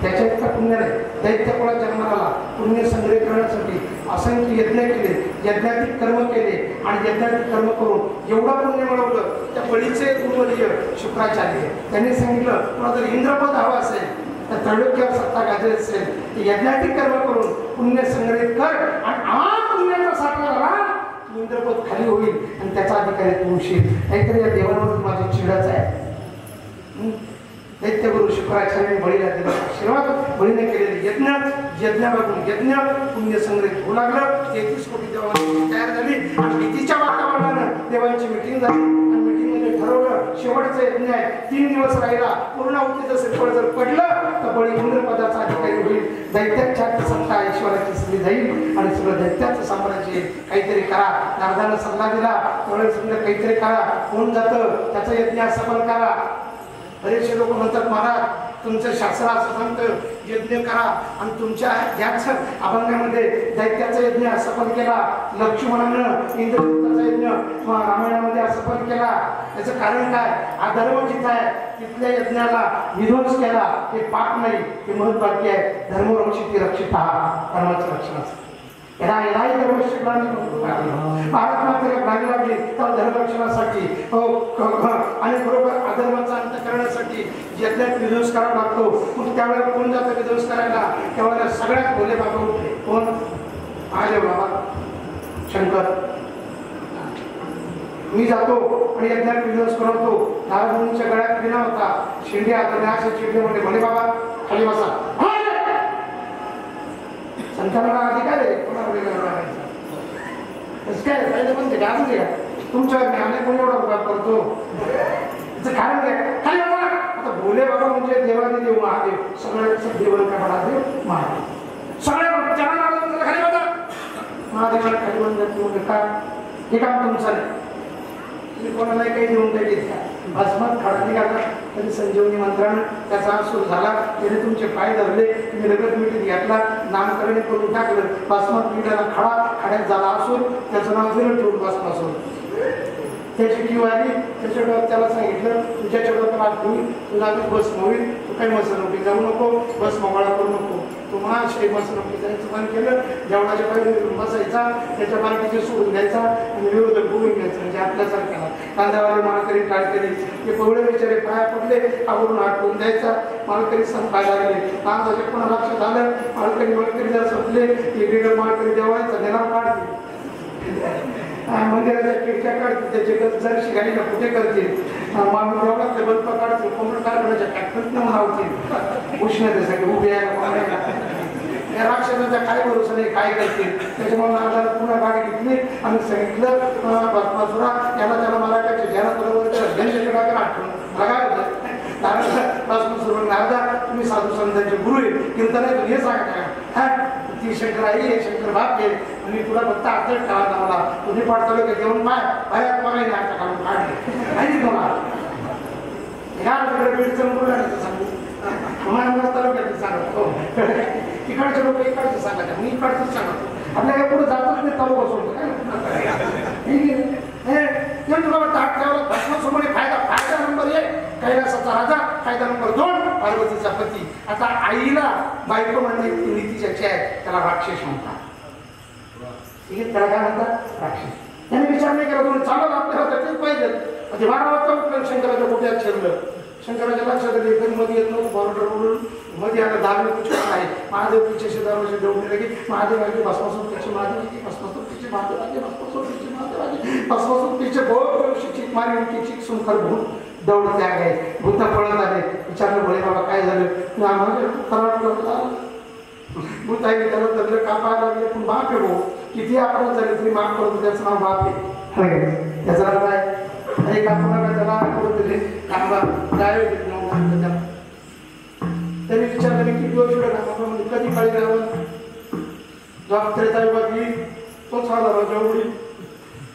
Speaker 2: त्याच्या इतका पुण्य नाही. दैत्य कुळात जन्माला आला, पुण्य संग्रह करण्यासाठी असंख्य यज्ञ केले, यज्ञातील कर्म केले आणि यज्ञातील कर्म करून एवढा पुण्य मिळवलं. त्या बळीचे गुरुवर्य शुक्राचार्य त्यांनी सांगितलं, तुला जर इंद्रपद हवं असेल तर त्रैलोक्यावर सत्ता गाजली असेल, यज्ञातील कर्म करून पुण्य संग्रहित कर आणि हा पुण्याचा साठा झाला इंद्रपद खाली होईल आणि त्याचा अधिकारी तू होशील. काहीतरी या देवांवर माझी चिडच आहे. दैत्यगुरु शुक्राचार्य बळीला दिला आशीर्वाद. बळीने केलेले यज्ञापासून यज्ञ पुण्य संग्रहित होऊ लागलं. 33 कोटी देवांची तयार झाली आणि भीतीच्या वातावरणानं देवांची मिटिंग झाली आणि मिटिंगमध्ये ठरवलं शेवटचा यज्ञ आहे, 3 दिवस राहिला. पूर्ण अवतीचं श्रीफळ जर पडलं तर बळी इंद्रपदाचा अधिकारी होईल. दैत्याच्या सत्ता ईश्वराची सगळी जाईल आणि सगळं दैत्याचं साम्राज्य येईल. काहीतरी करा. नारदानं सल्ला दिला, त्यावेळेस समजा काहीतरी करा. होऊन जातं त्याचा यज्ञ सफल करा. बरेचसे लोक म्हणतात, महाराज तुमचं शास्त्र असं सांगतं यज्ञ करा आणि तुमच्या याच अभंगामध्ये दैत्याचा यज्ञ सफल केला, लक्ष्मणानं इंद्रजिताचा यज्ञ रामायणामध्ये असफल केला. त्याचं कारण काय, अधर्म जिथं आहे तिथल्या यज्ञाला विध्वंस केला. हे पाप नाही, हे महत्वाचे आहे. धर्मरक्षित रक्षित हा धर्माचं रक्षण असतं. यालाही भारत मातेला ग्रामी लागली तर धर्मरक्षणासाठी आणि बरोबर अधर्माचा अंत करण्यासाठी यज्ञात विध्वंस करावा लागतो. मग त्यावेळेला कोण जातं विध्वंस करायला, त्यावेळेला सगळ्यात भोले बाबा उठले. कोण, महादेव बाबा शंकर. मी जातो आणि यज्ञात विध्वंस करतो. नारदमुनीच्या गळ्यात विना होता, शिंडे आता असे चिडले म्हणले, भोले बाबा खाली बसा. संतांना अधिकार आहे कोणाकडे काय पाहिजे पण ते गाजू द्या तुमच्यावर मी अनेक कोणी एवढा उपकार करतो. त्याचं कारण काय, खाली बसा. आता भोले बाबा म्हणजे देवादी देव महादेव, सगळ्यांचं देवांना महादेव महादेव सगळ्या जनाला खाली बसा. महादेवाला खाली बंद काय हे काम तुमचं नाही. तुम्ही कोणालाही काही देऊन काही देत का, भस्मात खडा निघाला तरी संजीवनी मंत्रानं त्याचा सूर झाला. त्याने तुमचे पाय धरले, तुम्ही रगत मिठीत घेतला, नामकरण करून टाकलं. भस्मात मिठाला खडा, खड्यात झाला असून त्याचं नाव दिलं ठेवून भस्मासून. त्याची किव आली, त्याच्या डोक्यात त्याला सांगितलं तुझ्या डोक्यात हात होईल, तुला भस्म होईल, तू काही मसनोकी जाऊ नको, भस्म गोळा करू नको. तो महाशय मसनोकी जायचं बंद केलं. जेवणाच्या पाहिजे बसायचा, त्याच्या बालकीचे सोडून द्यायचा आणि विरोधक बोलून घ्यायचं. म्हणजे आपल्यासारख्याला कांदावाले मालकरी काय केली, ते पवळे बिचारे पाया पडले, आवरून आटवून द्यायचा. मालकरी संपाय लागले, कांदाचे पुन्हा लक्ष झालं, मालकरी जर संपले की बिगर मालकरी देवायचा देणार काढते. मंदिराच्या खिडक्या काढतील, त्याचे जर शिकायला कुठे करतील, माणूस देवळातले बल्ब काढतील, कोंबड कारखान्याच्या फॅक्टरीत नेऊन लावतील उष्णतेसाठी उभे यायला. या राक्षसाचा काय भरोसा नाही, काय करतील. त्याच्यामुळे नारदाला पुन्हा गाडी घेतली आणि सांगितलं भस्मासुरा याला त्याला मराठाच्या ध्यानाबरोबर त्याला ध्यानचक्राकडे आठवण बघा. भस्मासुर नारदा तुम्ही साधू संतांचे गुरु आहे, कीर्तन आहे, हे सांगा. ती शंकर आई आहे शंकर बाप आहे आणि तुला फक्त आदर ठेवायला मला तुम्ही पाडतालो का घेऊन पाय बाहेर बघायला आता काढून काढले माहिती तुम्हाला ह्या बीड चंपूरला सांगू तुम्हाला तालुक्यात सांगत हो इकडचे लोक इकडचे सांगायचे मी इकडचंच सांगतो आपल्या काय पुढे जातच नाही तालुका सोडतो काय तुला ताट ठेवायला भस्मासमोर फायदा नंबर 1 कैलासाचा राजा फायदा नंबर 2 पार्वतीचा पती आता आईला बायको म्हणणे नीती ज्याची आहे त्याला राक्षस म्हणतात ठीक आहे त्याला काय म्हणतात राक्षस त्याने विचार नाही केला तुम्ही चालत आपल्याला तेच पाहिजे म्हणजे 12 वाजता शंकराच्या गोट्यात शिरलं शंकराच्या लक्षात आले एकदम मध्ये येत नव्हतं बॉर्डर बोलून मध्ये आता धार्मिक उच्चारण आहे महादेव तिचे शेजारचे दौडले की महादेवाचे भस्मासून तिचे महादेवाची भस्मासून तिचे महादेवाचे भस्मासून तिचे महादेवाचे भस्मासून तिचे बहुत शिक्षित मारी उंची सुंकर भूत दौडत आहे भूत पळत आले विचारलं भोले बाबा काय झालं आम्हाला कराड भूत आहे त्याला तंत्र कापायला लागले पण बाप आहे भाऊ किती आपण झाले तरी माफ करतो त्याचं नाव बाप आहे त्याचं नाव काय एक आपण त्याला दिले कांबा गाय त्यांनी विचारलं की किती वर्ष म्हणजे कधी काळी राहावं जॉब त्रेतायुगात येईल तोच हा दरवाजा उघडी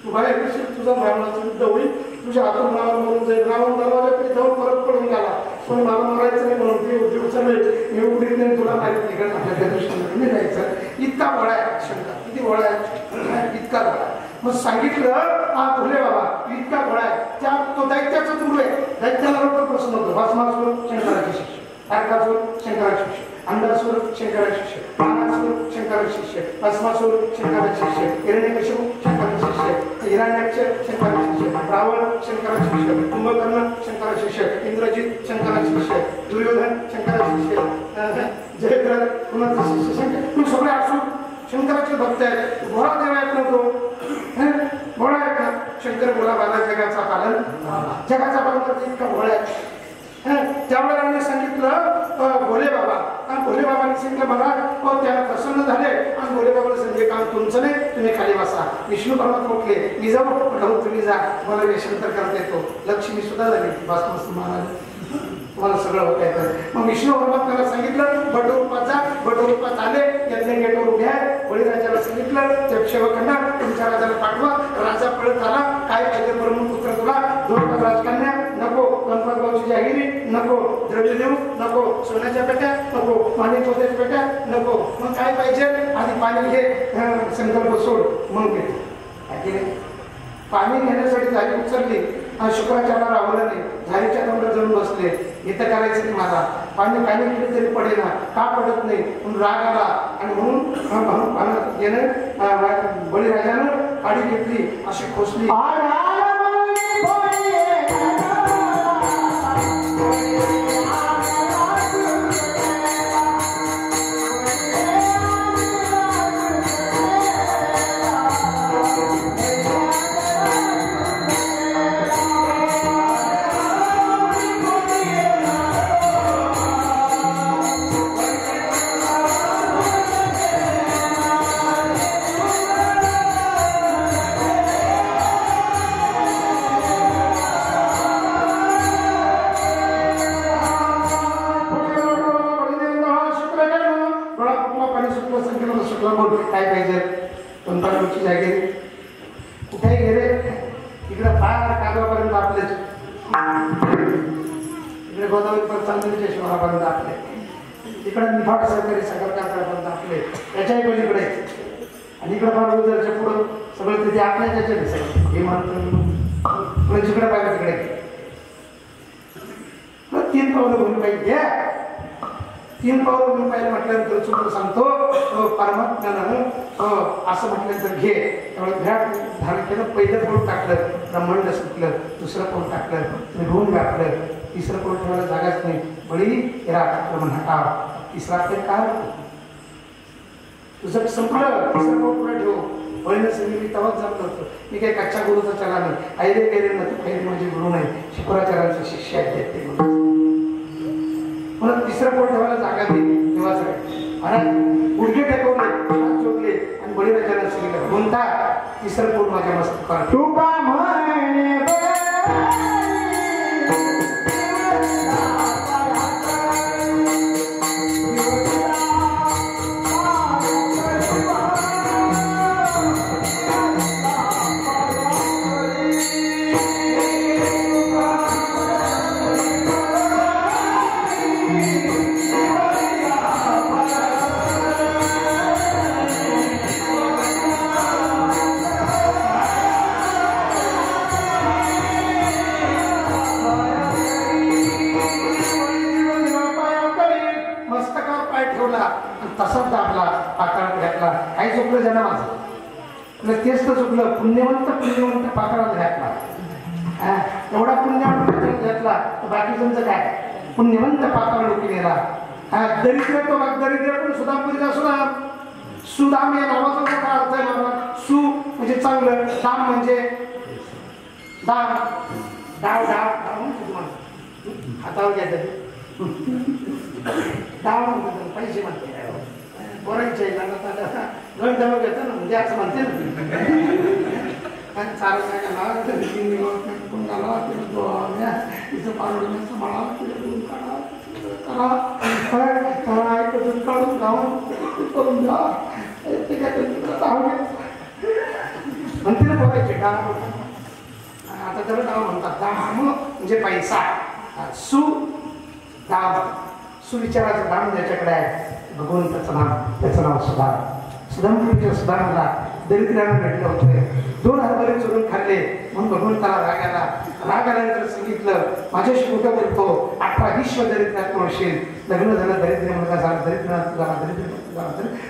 Speaker 2: तू बाहेर कशी तुझा रावणाचा युद्ध होईल तुझ्या हातून मला मरून जाईल रावण दरवाजा जाऊन परत पडून गेला पण मला मारायचं नाही म्हणून ते उद्योग चालेल मी उघडीत नाही तुला माहित नाही कारण आपल्या त्या दृष्टीने जायचं इतका वळा आहे शंकर किती वळा आहे इतका वळा मग सांगितलं हा भोले बाबा इतका गोळा आहे त्या तो दैत्याचा तुरु आहे दैत्याला बरोबर प्रश्न होतो भस्मासूर शंकराचे शिष्य तारकासूर शंकराचे शिष्य अंधासूर शंकराचे शिष्य पानासूर शंकराचे शिष्य भस्मासूर शंकराचे शिष्य हिरण्यकशिपू शंकराचे शिष्य हिरण्याक्ष शंकराचे शिष्य रावण शंकराचे शिष्य कुंभकर्ण शंकराचे शिष्य इंद्रजित शंकराचे शिष्य दुर्योधन शंकराचे शिष्य जयद्रथ कुणाचे शिष्य शंकर तू सगळे असू शंकराचे भक्त आहेत घोडा देव आहेत नव्हतो घोडा आहे का शंकर बोला बाला जगाचा पालन करते इतका घोडा आहे त्यावेळेला आम्ही सांगितलं भोले बाबा आणि भोले बाबांनी सांगितलं मला त्याला प्रसन्न झाले आणि भोले बाबाला सांगितले काम तुमचं नाही तुम्ही खाली बसा विष्णू पर्वत मोठले मी जाऊ म्हटलं तुम्ही जा मला वेषांतर करता येतो लक्ष्मी सुद्धा झाली बस मस्त महाराज तुम्हाला सगळं होत येतं मग विष्णू पर्वत त्याला सांगितलं बटरूपात जा बटरूपात आले यज्ञ गेटवर उभे आहे बळीराजाला सांगितलं त्या सेवकांना तुमच्या राजाला पाठवा राजा पळत आला काय पाहिजे ब्रह्मपुत्र तुला 2 राजकन्या नको गणपतबाऊची जागिरी नको द्रव्य देऊ नको सोन्याच्या पेट्या नको पाणी पोत्याच्या पेट्या नको मग काय पाहिजे आधी पाणी घे संकल्प सोड मग घे पाणी घेण्यासाठी झाली उचलली शुक्राचार्याला रावलं नाही झालीच्या तोंडात जाऊन बसले इथं करायचं नाही मला पाणी केलं तरी पडेल ना का पडत नाही म्हणून राग आला आणि म्हणून गेलं बळीराजानं काडी घेतली अशी खोसली काय पाहिजे पंचावन्नची जागेरी कुठेही गेले इकडे फार कागदापर्यंत आपले इकडे गोदावरी पर चांदणीच्या शिवारापर्यंत आपले इकडे निफाड सरकारी साखर कारखान्यापर्यंत आपले त्याच्याही पलीकडे आणि इकडे फार उदरच्या पुढं सगळं तिथे आपल्या त्याच्या सगळं हे म्हणतो जिकडे पाहिजे तिकडे 3 पावलं भरून पाहिजे 3 पावलं भरून पाहिजे म्हटल्यानंतर चुकून सांगतो परमात्म्यानं असं म्हटल्यानंतर घे त्यामुळे घरात धारण केलं पहिलं पाऊल टाकलं ब्रह्मांड सुटलं दुसरं पाऊल टाकलं तुम्ही ढोंग घातलं तिसरं पाऊल ठेवायला जागाच नाही बळी टाकलं हटाव तिसरा ते काय तुझं संपलं तिसरं पाऊल पुढे ठेव बळीनं सांगितली तेव्हाच जमलं होतं मी काही कच्च्या गुरुचा चला नाही आईले गेले ना तू काही माझे गुरु नाही शुक्राचार्यांचे शिष्य आहेत ते मला तिसरं पोट ठेवायला जागा दे देवाचं आणि गुडघे टेकवले हात जोडले आणि बळीराजाला सांगितलं कोणता तिसरं पोट माझ्या मस्तकावर तू का म्हणे चुकलं जनामाचं. तुला तेच तर चुकलं. पुण्यवंत पाकळाला घातला. एवढा पुण्यवंत घातला तर बाकीच्यांचं काय? पुण्यवंत पाकळ लोकी नेला. दरिद्र तो दरिद्र पण सुदामपुरीचा सुदाम या नावाचा मोठा अर्थ आहे बाबा. सु म्हणजे चांगलं, दाम म्हणजे दाम, डाव म्हणतो तुम्हाला हातावर घ्यायचं डाव म्हणतो, पैसे म्हणते बोरांचे गण जवळ घेतं ना म्हणजे असं म्हणते ना. चालत नाही का तिचं पारवडण्याचं मला ऐकून काढून जाऊन करून द्या म्हणते ना बोलायचे का. आता त्याला नाव म्हणतात दाम म्हणजे पैसा. सुविचाराचं दाम ज्याच्याकडे आहे भगवंताचं नाव, त्याचं नाव सुदामपुरीच्या सुदामाला दरिद्रानं भेटलं होतं. 2 हरभरे चुरून खाल्ले म्हणून भगवंताला राग आल्यानंतर सांगितलं माझ्याशी कुठं बोलतो 18 विश्व दरिद्रात म्हणशील. लग्न झालं दरिद्र मुलगा झाला, दरिद्रात झाला,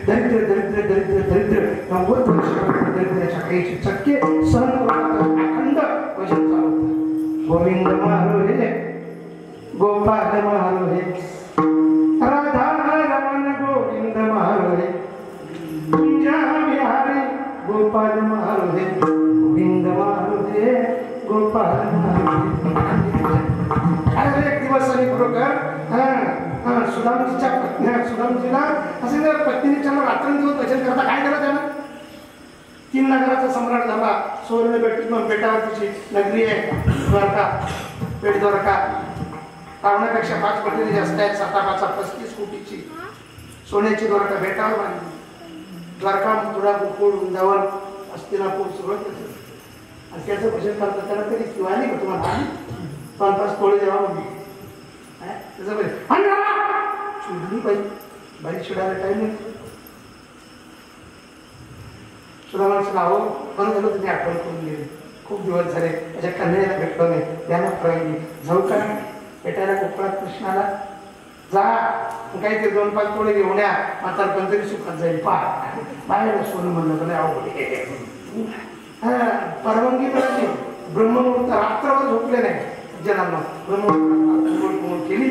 Speaker 2: दरिद्र 90 वर्ष दरिद्राच्या काहीची चक्के सहन करून अखंड वचन चालू होतं. गोविंद मारोहे गोपाल मारोहे राधा रमण गोविंद मारोहे कुंजा विहारी गोपाल मारोहे गोविंद मारोहे गोपाल मारोहे. अरे एक दिवस आणि बरोबर सुदामजीच्या सुदामजीला असे जर पत्नीच्या रात्रंदिवस वचन करता काय केलं त्यानं. 3 नगराचा सम्राट झाला. सुवर्ण बेटावर तिची नगरी आहे द्वारका, पेठ द्वारका. रावणापेक्षा 5 पटीने जास्त आहेत. 7-5-35 कोटीची सोन्याची द्वारका बेटावर बांधली. द्वारका, मथुरा, गोकुळ, वृंदावन, हस्तिनापूर सगळं त्याचं. आणि त्याचं भजन करतं त्याला तरी किंवा नाही का तुम्हाला 5-5 तोळे देवा म्हणजे त्याचं भजन चिडली बाई चिडायला टाईम नाही. सुदामाचं नाव बरं झालं तुम्ही आठवण करून गेले. खूप दिवस झाले त्याच्या कन्याला भेटलो नाही. त्याला फळली जाऊ का भेटायला कोकणात कृष्णाला जा. काहीतरी 2-5 तोडे घेऊन या म्हातारपण तरी सुखात जाईल. बाहेर सोनं म्हणलं तर अवघड. परवानगी मिळाली. ब्रह्ममुहूर्त रात्रभर झोपले नाही जनांना. ब्रह्ममुहूर्त केली.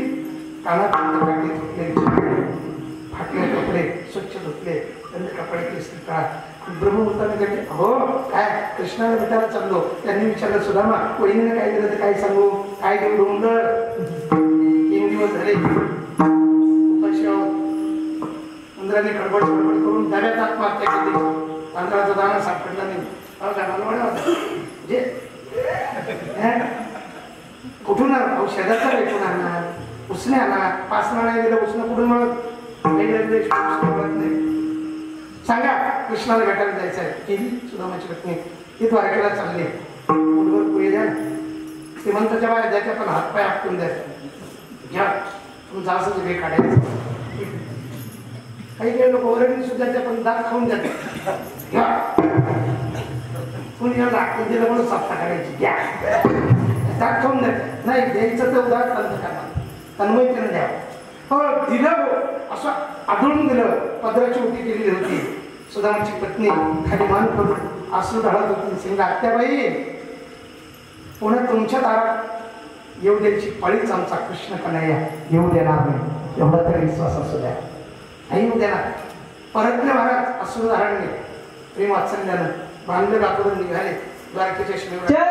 Speaker 2: कानात फाटले कपडे स्वच्छ धुतले. त्यांनी कपडे केस ब्रह्ममुहूर्ताने गेले. हो काय कृष्णाला भेटायला चाललो. त्यांनी विचारलं सुदामा वहिनीने काय दिलं तर काय सांगू, काय देऊ डोंगर. 3 दिवस झाले उपाशी आहोत. इंद्राने खडबड करून डाव्यात आत्महत्या केली. तांदळाचा दाणा सापडला नाही. कुठून शेजारचा भेटून आणणार, उसने आणणार. 5 नाही दिलं उसनं कुठून मिळत नाही. सांगा कृष्णाला भेटायला जायचं आहे. केली सुदामाची पत्नी. ती द्वारकेला चालली. मुलभर पुढे द्या. श्रीमंताच्या बाहेर द्यायच्या पण हातपाय आपटून द्यायचं. घ्या तुमचं असंच वे काढायचं. काही लोक ओरडणी सुद्धा त्या पण दात खाऊन द्यायचं. घ्या कुणी दाखवून दिलं म्हणून सत्ता करायची. घ्या दात खाऊन द्यायचं. नाही द्यायचं तर उदाहरण करा तन्मयतेनं द्यावं. हो दिलं असं आढळून दिलं. पदराची उठी केलेली होती. सुदामाची पत्नी खाली मान करून आसू ढाळत होती. सिंग आत्याबाई पुन्हा तुमच्या दारात येऊ द्यायची पळीच आमचा कृष्ण कन्हैया येऊ देणार नाही. एवढा तरी विश्वास असू द्या. नाही येऊ देणार. परतले महाराज असू धारण प्रेम वात्सल्यानं बांधले राखून निघाले द्वारकेच्या श्रीवर.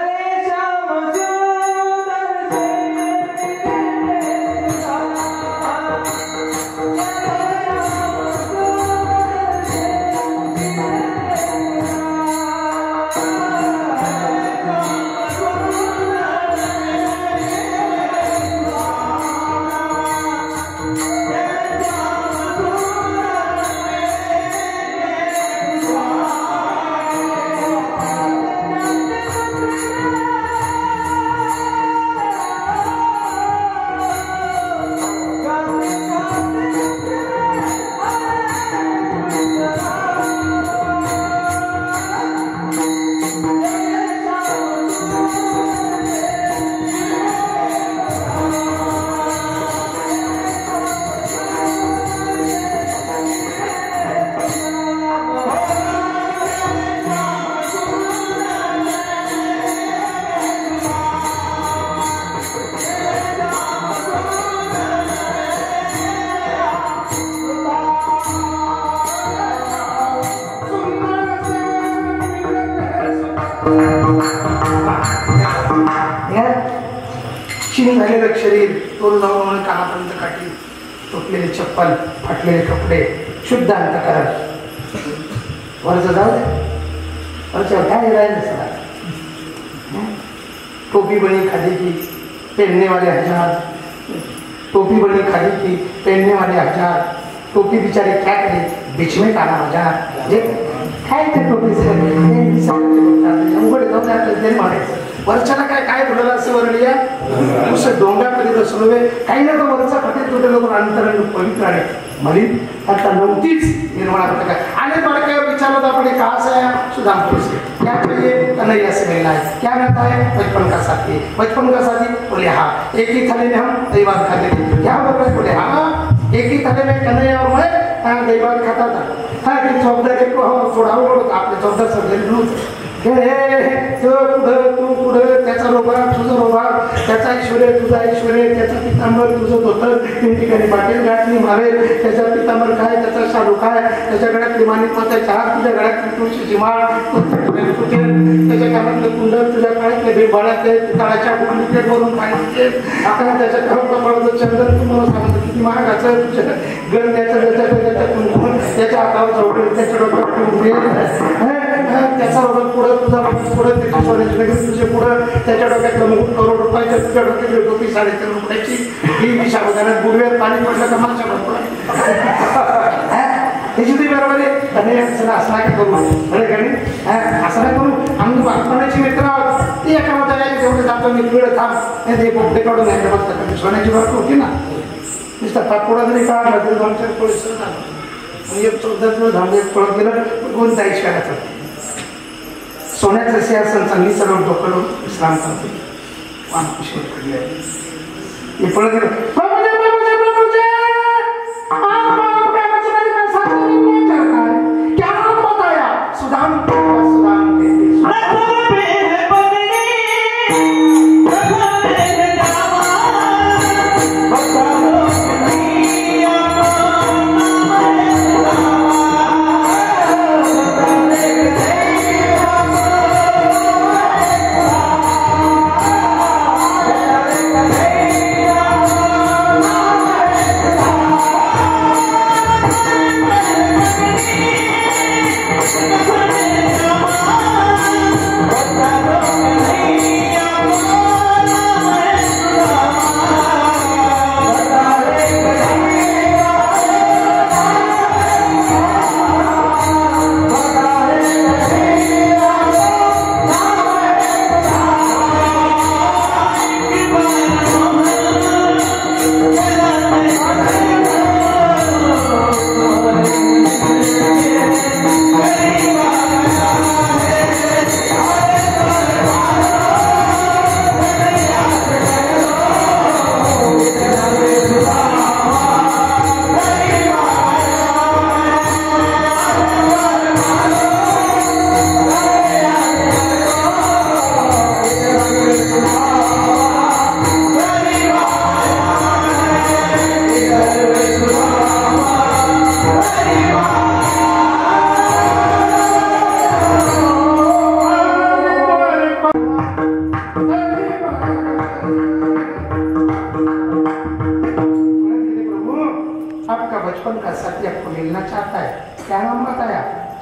Speaker 2: क्षीण झालेलं शरीर, तोल जाऊन म्हणून कानापर्यंत काठी, तुटलेले चप्पल, फाटलेले कपडे, शुद्ध अंतकरण. वरचं जाऊ दे, वरच्यावर काय राहिलं सगळं. टोपी बनी खादी की पहनने वाले हजार, टोपी बनी खादी की पहनने वाले हजार, टोपी बिचारे क्या करे बीच में काला हजार. जे काय ते टोपीचं उघड जाऊन आपल्याला म्हणायचं. वरच्याला काय काय बोलायला असं वरलिया उसं डोंगा करीत असलो काही ना तो वरचा फटे तुटे लोक अंतरण पवित्र आहे मलिन आता नव्हतीच निर्माण होता काय. आले बड़के विचारत आपण कहाँ से आया, सुदामपुर से. क्या चाहिए, कन्हैया से मिलना है. क्या रहता है, बचपन का साथी. बचपन का साथी, बोले हाँ. एक ही थाली में हम दही भात खाते थे. क्या बोल रहे, बोले हाँ एक ही थाली में कन्हैया और मैं दही भात खाता था. हाँ कि चौधरी को थोड़ा आपले चौधर सगळे तू पुढं तू पुढं, त्याचा रोबा तुझं रोबा, त्याचा ऐश्वर्य तुझा ऐश्वर्य, त्याचा पितांबर तुझं धोतर, तीन ठिकाणी पाटील गाठणी मारेल, त्याचा पितांबर काय, त्याचा शालू काय, त्याच्या गळ्यात लिमानीत त्याच्या हात, तुझ्या गळ्यात तुळशीची माळ, त्याच्या कानातलं कुंडल, तुझ्या काळातले बेबाळ्यातले पितळाच्या प्लेट भरून पाहिजे. आता त्याच्या कपडाचं चंदन तुम्हाला सांगतो किती महागाचं, तुझ्या गण त्याच्या हातावर चौकडी, त्याच्या डोक्यावर त्याचा रोग पुढं तुझा पुढं त्याच्या सोन्याची नगरी तुझे पुढं, त्याच्या डोक्यातलं मुकुट करोड रुपयाच्या, तुझ्या डोक्यातली टोपी 3.5 रुपयाची. ही दिशा बघायला गुडव्यात पाणी पडलं का मागच्या त्याची ती बरोबर आहे. असं नाही करू असं नाही करू. आम्ही बालपणाची मित्र आहोत, ती एका मताला तेवढे जातो मी वेळ थांब ते बोगदे काढून नाही बघतात. सोन्याची बरोबर होती ना, नुसतं पाठपुडा जरी काढला तरी 2-4 पोळी सहज झालं. एक 14 झालं, पळत गेलं कोणता ऐश्वर्याचं सोन्याचं सिंहासन चांगली सगळं डोकं विश्राम करते. वानकुशीवर पडले हे पळत गेलं. क्या नाम बताया, सुदाम सुदाम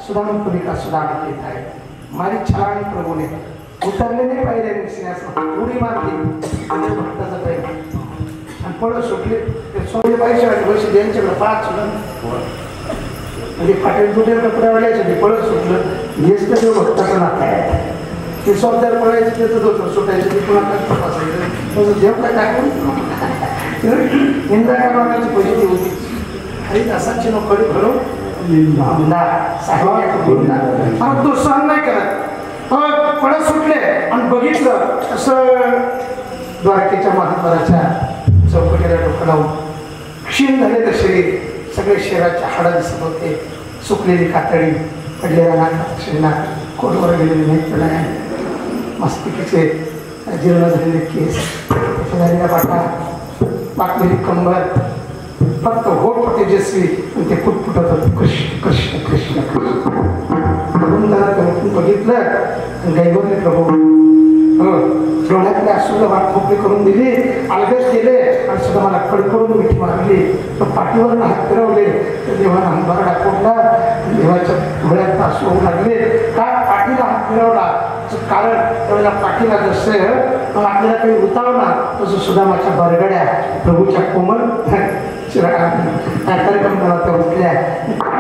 Speaker 2: सुदामपुरी का सुदाम देता है. मारी छलांग प्रभू ने उतरले नाही पाहिजे निसण्यास उडी मारली आणि भक्ताचं प्रेम आणि पळ सुटले. सोने पैसे पैसे द्यांच्याकडे 5 सुद्धा म्हणजे फाटेल तुटेल कपडे वाढायचे ते पळत सुटलं. हेच तर देव भक्ताचं नातं आहे. ते स्वतः पळायचं त्याचं होतं सुटायचं ते पुन्हा तपासायचं देव काय टाकून निंदा करण्याची पैसे होती. आणि असाची नोकरी भरून तो सहन नाही करत. पळत सुटले आणि बघितलं असं द्वारकेच्या महाद्वाराच्या चौकटीला डोकं लावून क्षीण झालेलं शरीर, सगळे शरीराचे हाडं दिसत होते, सुकलेली कातडी, पडलेला नाक शरीरात, कोटवर गेलेले नेत्र, मस्तिकेचे जीर्ण झालेले केस, झालेल्या पाटा, पाकलेली कंबर, फक्त होठ तेजस्वी ते फुटफुटत होते. कृष्ण कृष्ण कृष्ण कृष्ण बघून बघितलं गैवले प्रभू डोळ्यातले असूला वाट मोकळी करून दिली, अलगद केले आणि सुद्धा मला कडकडून मिठी मारली. पण पाठीवरून हात फिरवले तर देवाला अंबारडा फोडला. देवाच्या डोळ्यात अश्रू होऊ लागले. का पाठीला हात फिरवला? कारण त्यावेळेला पाठीला जसं आपल्याला काही उतावला तसं सुदामाच्या बरगड्या प्रभूच्या कोमल कार्यक्रम उठल्या.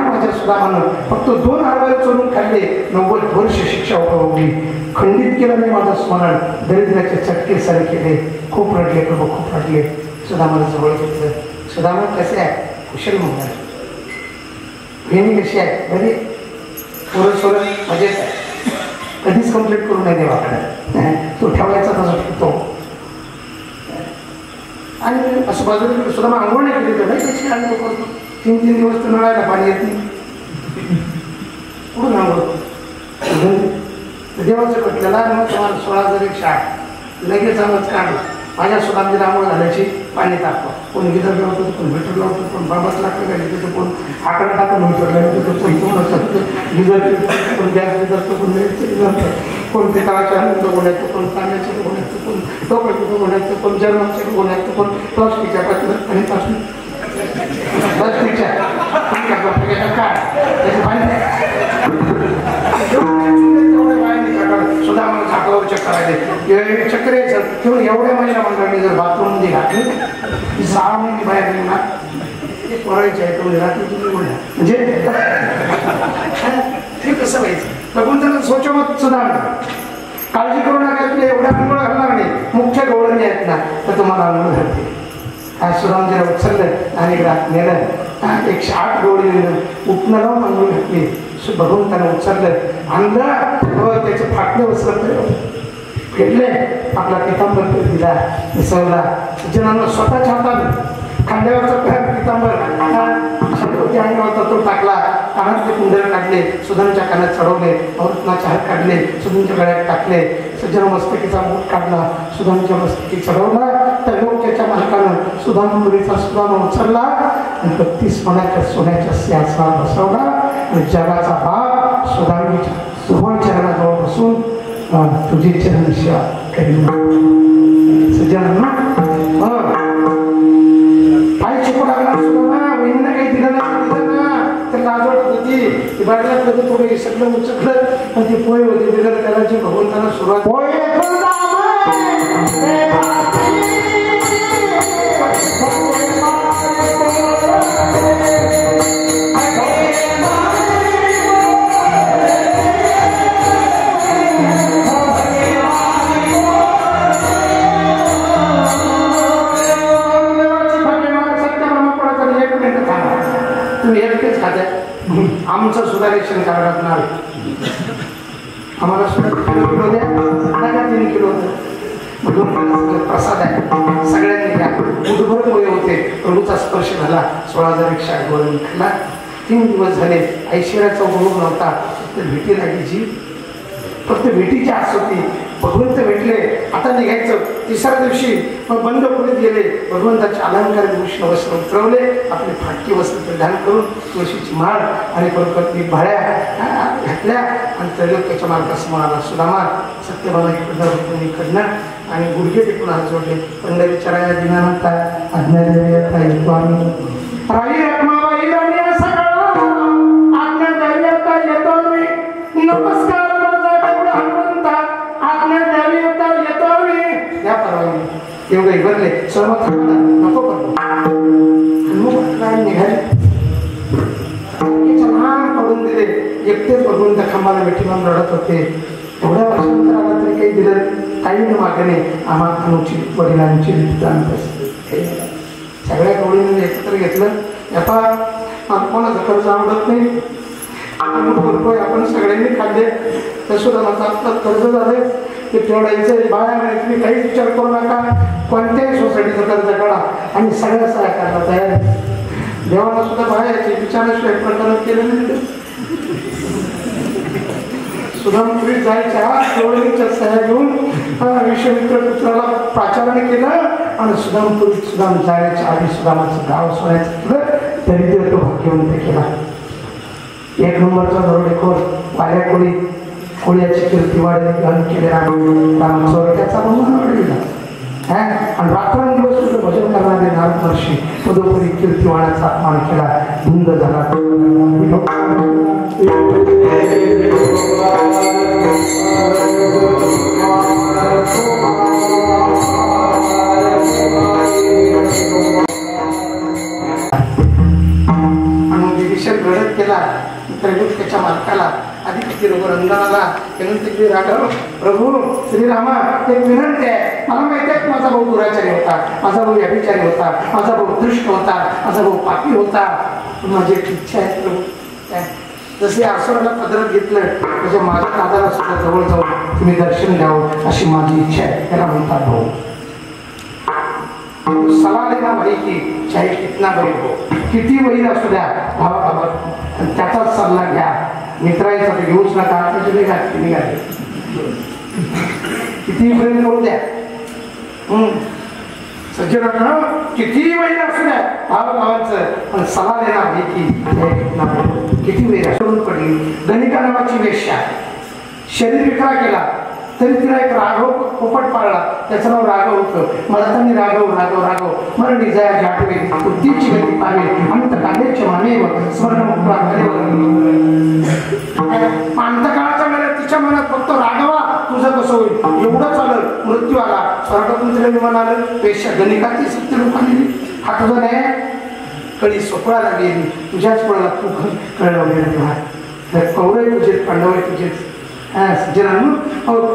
Speaker 2: माझ्या सुदामानं फक्त 2 हरभरे चोरून खाल्ले, 90 वर्ष शिक्षा उपभोगली. खंडित केलं नाही माझं स्मरण, दरिद्राचे चटके सर केले. खूप रडले प्रभू, खूप रडले. सुदामाला जवळ घेतलं. सुदामा कसे आहे? कुशल म्हणणार. बहिणी कशी आहे? बरी पोरं सोरं मजेत आहे. कधीच कंप्लीट करू नये देवाकडे, तो ठेवायचा तसा ठेवतो. आणि असं बाजूला सुद्धा मग आंघोळ नाही केली तर नाही कशी आंघोळ करतो. 3-3 दिवस तर नळायला पाणी येत नाही. कुठून आंघोळ? देवाचं कटलेला मग तुम्हाला 16,000 लगेच आम्हाला काढू. माझ्या सुदामजीला आंघोळ घालायची, पाणी टाकतो. कोण गिजर लावतो, कोण मीटर लावतो, कोण बाबाच लागतं काय तिथं, कोण आकडा टाकून मीटर लावतो, कोण गिजर, कोण गॅस गिजरतो, कोण गिजरतो, कोण पितळाच्या गोण्याचं, कोण तांब्याच्या गोण्याचं, कोण टोकळ्याचं गोण्याचं, कोण जर्मनच्या गोण्याचं, कोण प्लास्टिकच्या पातळीवर आणि प्लास्टिकच्या काय त्याचं सुद्धा मला झाकलावर चक्कर आले. चक्कर यायचं किंवा एवढ्या महिला मंडळांनी जर बाथरूममध्ये घातली 6 महिने बाहेर निघणार एक करायचे आहे तेवढे रात्री तुम्ही बोलला म्हणजे हे कसं व्हायचं. बघून त्यांना स्वच्छमत सुद्धा काळजी करू नका, तुला एवढ्या अंघोळ घालणार नाही. मुख्य गवळणी आहेत ना तर तुम्हाला अंघोळ घालते. आज सुदामजीला उचललं आणि नेलं. 108 गवळी नेलं, उपणं लावून अंघोळ घातली. बघून त्यानं उचललं, आणलं, त्याचे फाटले वस्त्र फेडले, आपला पितांबर दिला, मिसळला. सज्जनांना स्वतःच्या हाताने खांद्यावरचा पितांबर अंग होता तो टाकला. कानातले कुंडल काढले, सुदामच्या कानात चढवले, अमृतनाचे हात काढले, सुदामच्या गळ्यात टाकले. सज्जन मस्तकीचा मूठ काढला, सुदामच्या मस्तकी चढवला. तर लोक्याच्या मालकानं सुदामपुरीचा सुदामा उचलला आणि 32 मनाच्या सोन्याच्या सिंहासनावर बसवला आणि जगाचा बाप सुदामीच्या सुवर्ण चरणाजवळ बसून तुझी चरण सेवा करीन. सज्जनांना पाय चिपू लागला सुदामा. बहिणीनं काही दिलं नाही तर लाज वाटत होती. बाजूला कधी थोडं इसकलं उचकलं पण ती पोय होती बिगर करायची. भगवंतांना सुरुवात आमचं सुद्धा रेशन कार्ड असणार. आम्हाला सुद्धा किलो द्या, 3 किलो प्रसाद आहे, सगळ्यांनी घ्या. बुधभर वय होते, प्रभूचा स्पर्श झाला. 16,000 गोळा निघाला. 3 दिवस झाले. ऐश्वर्याचा उपभोग नव्हता, तर भेटी लागली. फक्त भेटीची आस होती. भगवंत भेटले, आता निघायचं. 3ऱ्या दिवशी मग बंद खोलीत गेले. भगवंताचे अलंकार भूषण वस्त्र उतरवले, आपली फाटकी वस्त्र परिधान करून तुळशीची माळ आणि परपत्नी भाळ्या घातल्या आणि त्रैलोक्याच्या मार्गासमोर आला. सुदामा सत्यभामा इकडनं आणि गुडघे टिकून हात जोडले. पंढरीच्या राया दिनानंतर आज्ञा येतो आम्ही. राई रखमाबाई राणी सगळं आज्ञा द्यावी आता येतो आम्ही. नमस्कार या परवानगी एवढे भरले सर्व नको करतो. निघाले लहान पडून दिले. एकटेच भगवंत खांबाला मिठी मारून रडत होते. एवढ्या वर्षानंतर आला तरी काही दिलं काही न मागणे. आम्हा अनुचित वडिलांची सगळ्या गवळीने एकत्र घेतलं. यापा कोणाचं खर्च आवडत नाही, आपण सगळ्यांनी खाल्ले. तर सुद्धा माझं आत्ताच कर्ज झाले ते फेडायचं. बाया नाही, तुम्ही काहीच विचार करू नका. कोणत्याही सोसायटीचं कर्ज काढा आणि सगळ्या सहाय्य करायला तयार. देवाला सुद्धा बायाचे विचाराशिवाय प्रकरण केलं नाही. सुदामपुरी जायच्या केवळीच्या सह्या घेऊन विश्वमित्र पुत्राला प्राचारण केलं आणि सुदामपुरी सुदाम जायच्या आधी सुदामाचं गाव सोडायचं केलं. तरी तो भाग्यवंत केला. 1 नंबरचा दरोडेखोर वाल्याकोळी होळ्याची कीर्ती वाढली घन केले रामाचा त्याचा बहुमान वाढलेला आणि रात्रंदिवस तुझं भजन करणारे नारद महर्षी पदोपरी कीर्तिवाणाचा अपमान केला धुंद झाला घडत केला त्रैलोक्याच्या मालकाला आधी रंगाला त्यानंतर राघव प्रभू श्रीरामा एक विनंती आहे मला माहिती आहे माझा भाऊ दुराचारी होता माझा भाऊ व्यभिचारी होता माझा भाऊ दुष्ट होता माझा भाऊ पापी होता माझी एक इच्छा आहे प्रभू जसे आसुराला पदरात घेतलं त्याच्या माझ्या नादाला सुद्धा जवळ जाऊन तुम्ही दर्शन द्यावं अशी माझी इच्छा आहे त्याला म्हणतात भाऊ सलाह देना भाई की चाहे कितना भाई हो किती वहील असू द्या भावाबाबत त्याचाच सल्ला घ्या मित्रांचा घेऊच नका त्याची निघाले किती प्रेम करू द्या सज्जन किती वहील असू द्या भावाबाबांचं पण सलाह देना भाई की किती वहील सोडून पडली गणिका नावाची वेश्या शरीर विक्रा केला तरी तिला एक राघव पोपट पाळला त्याचं नाव राघव होतं मला त्यांनी राघव राघव राघव मरणी जया जाटवे बुद्धीची गती पावे अंत कालेचे मानेव स्वर्णमुक्ता अंतकाळाच्या वेळेला तिच्या मनात फक्त राघवा तुझं कसं होईल एवढं चाललं मृत्यू आला स्वर्गातून तिला विमान आलं पेशा गणिकाची सत्य लोकांनी हा तुझा नाही कळी सोपळाला गेली तुझ्याच पडला तू कळलं कौरव तुझे पांडव तुझेच सज्जनांनो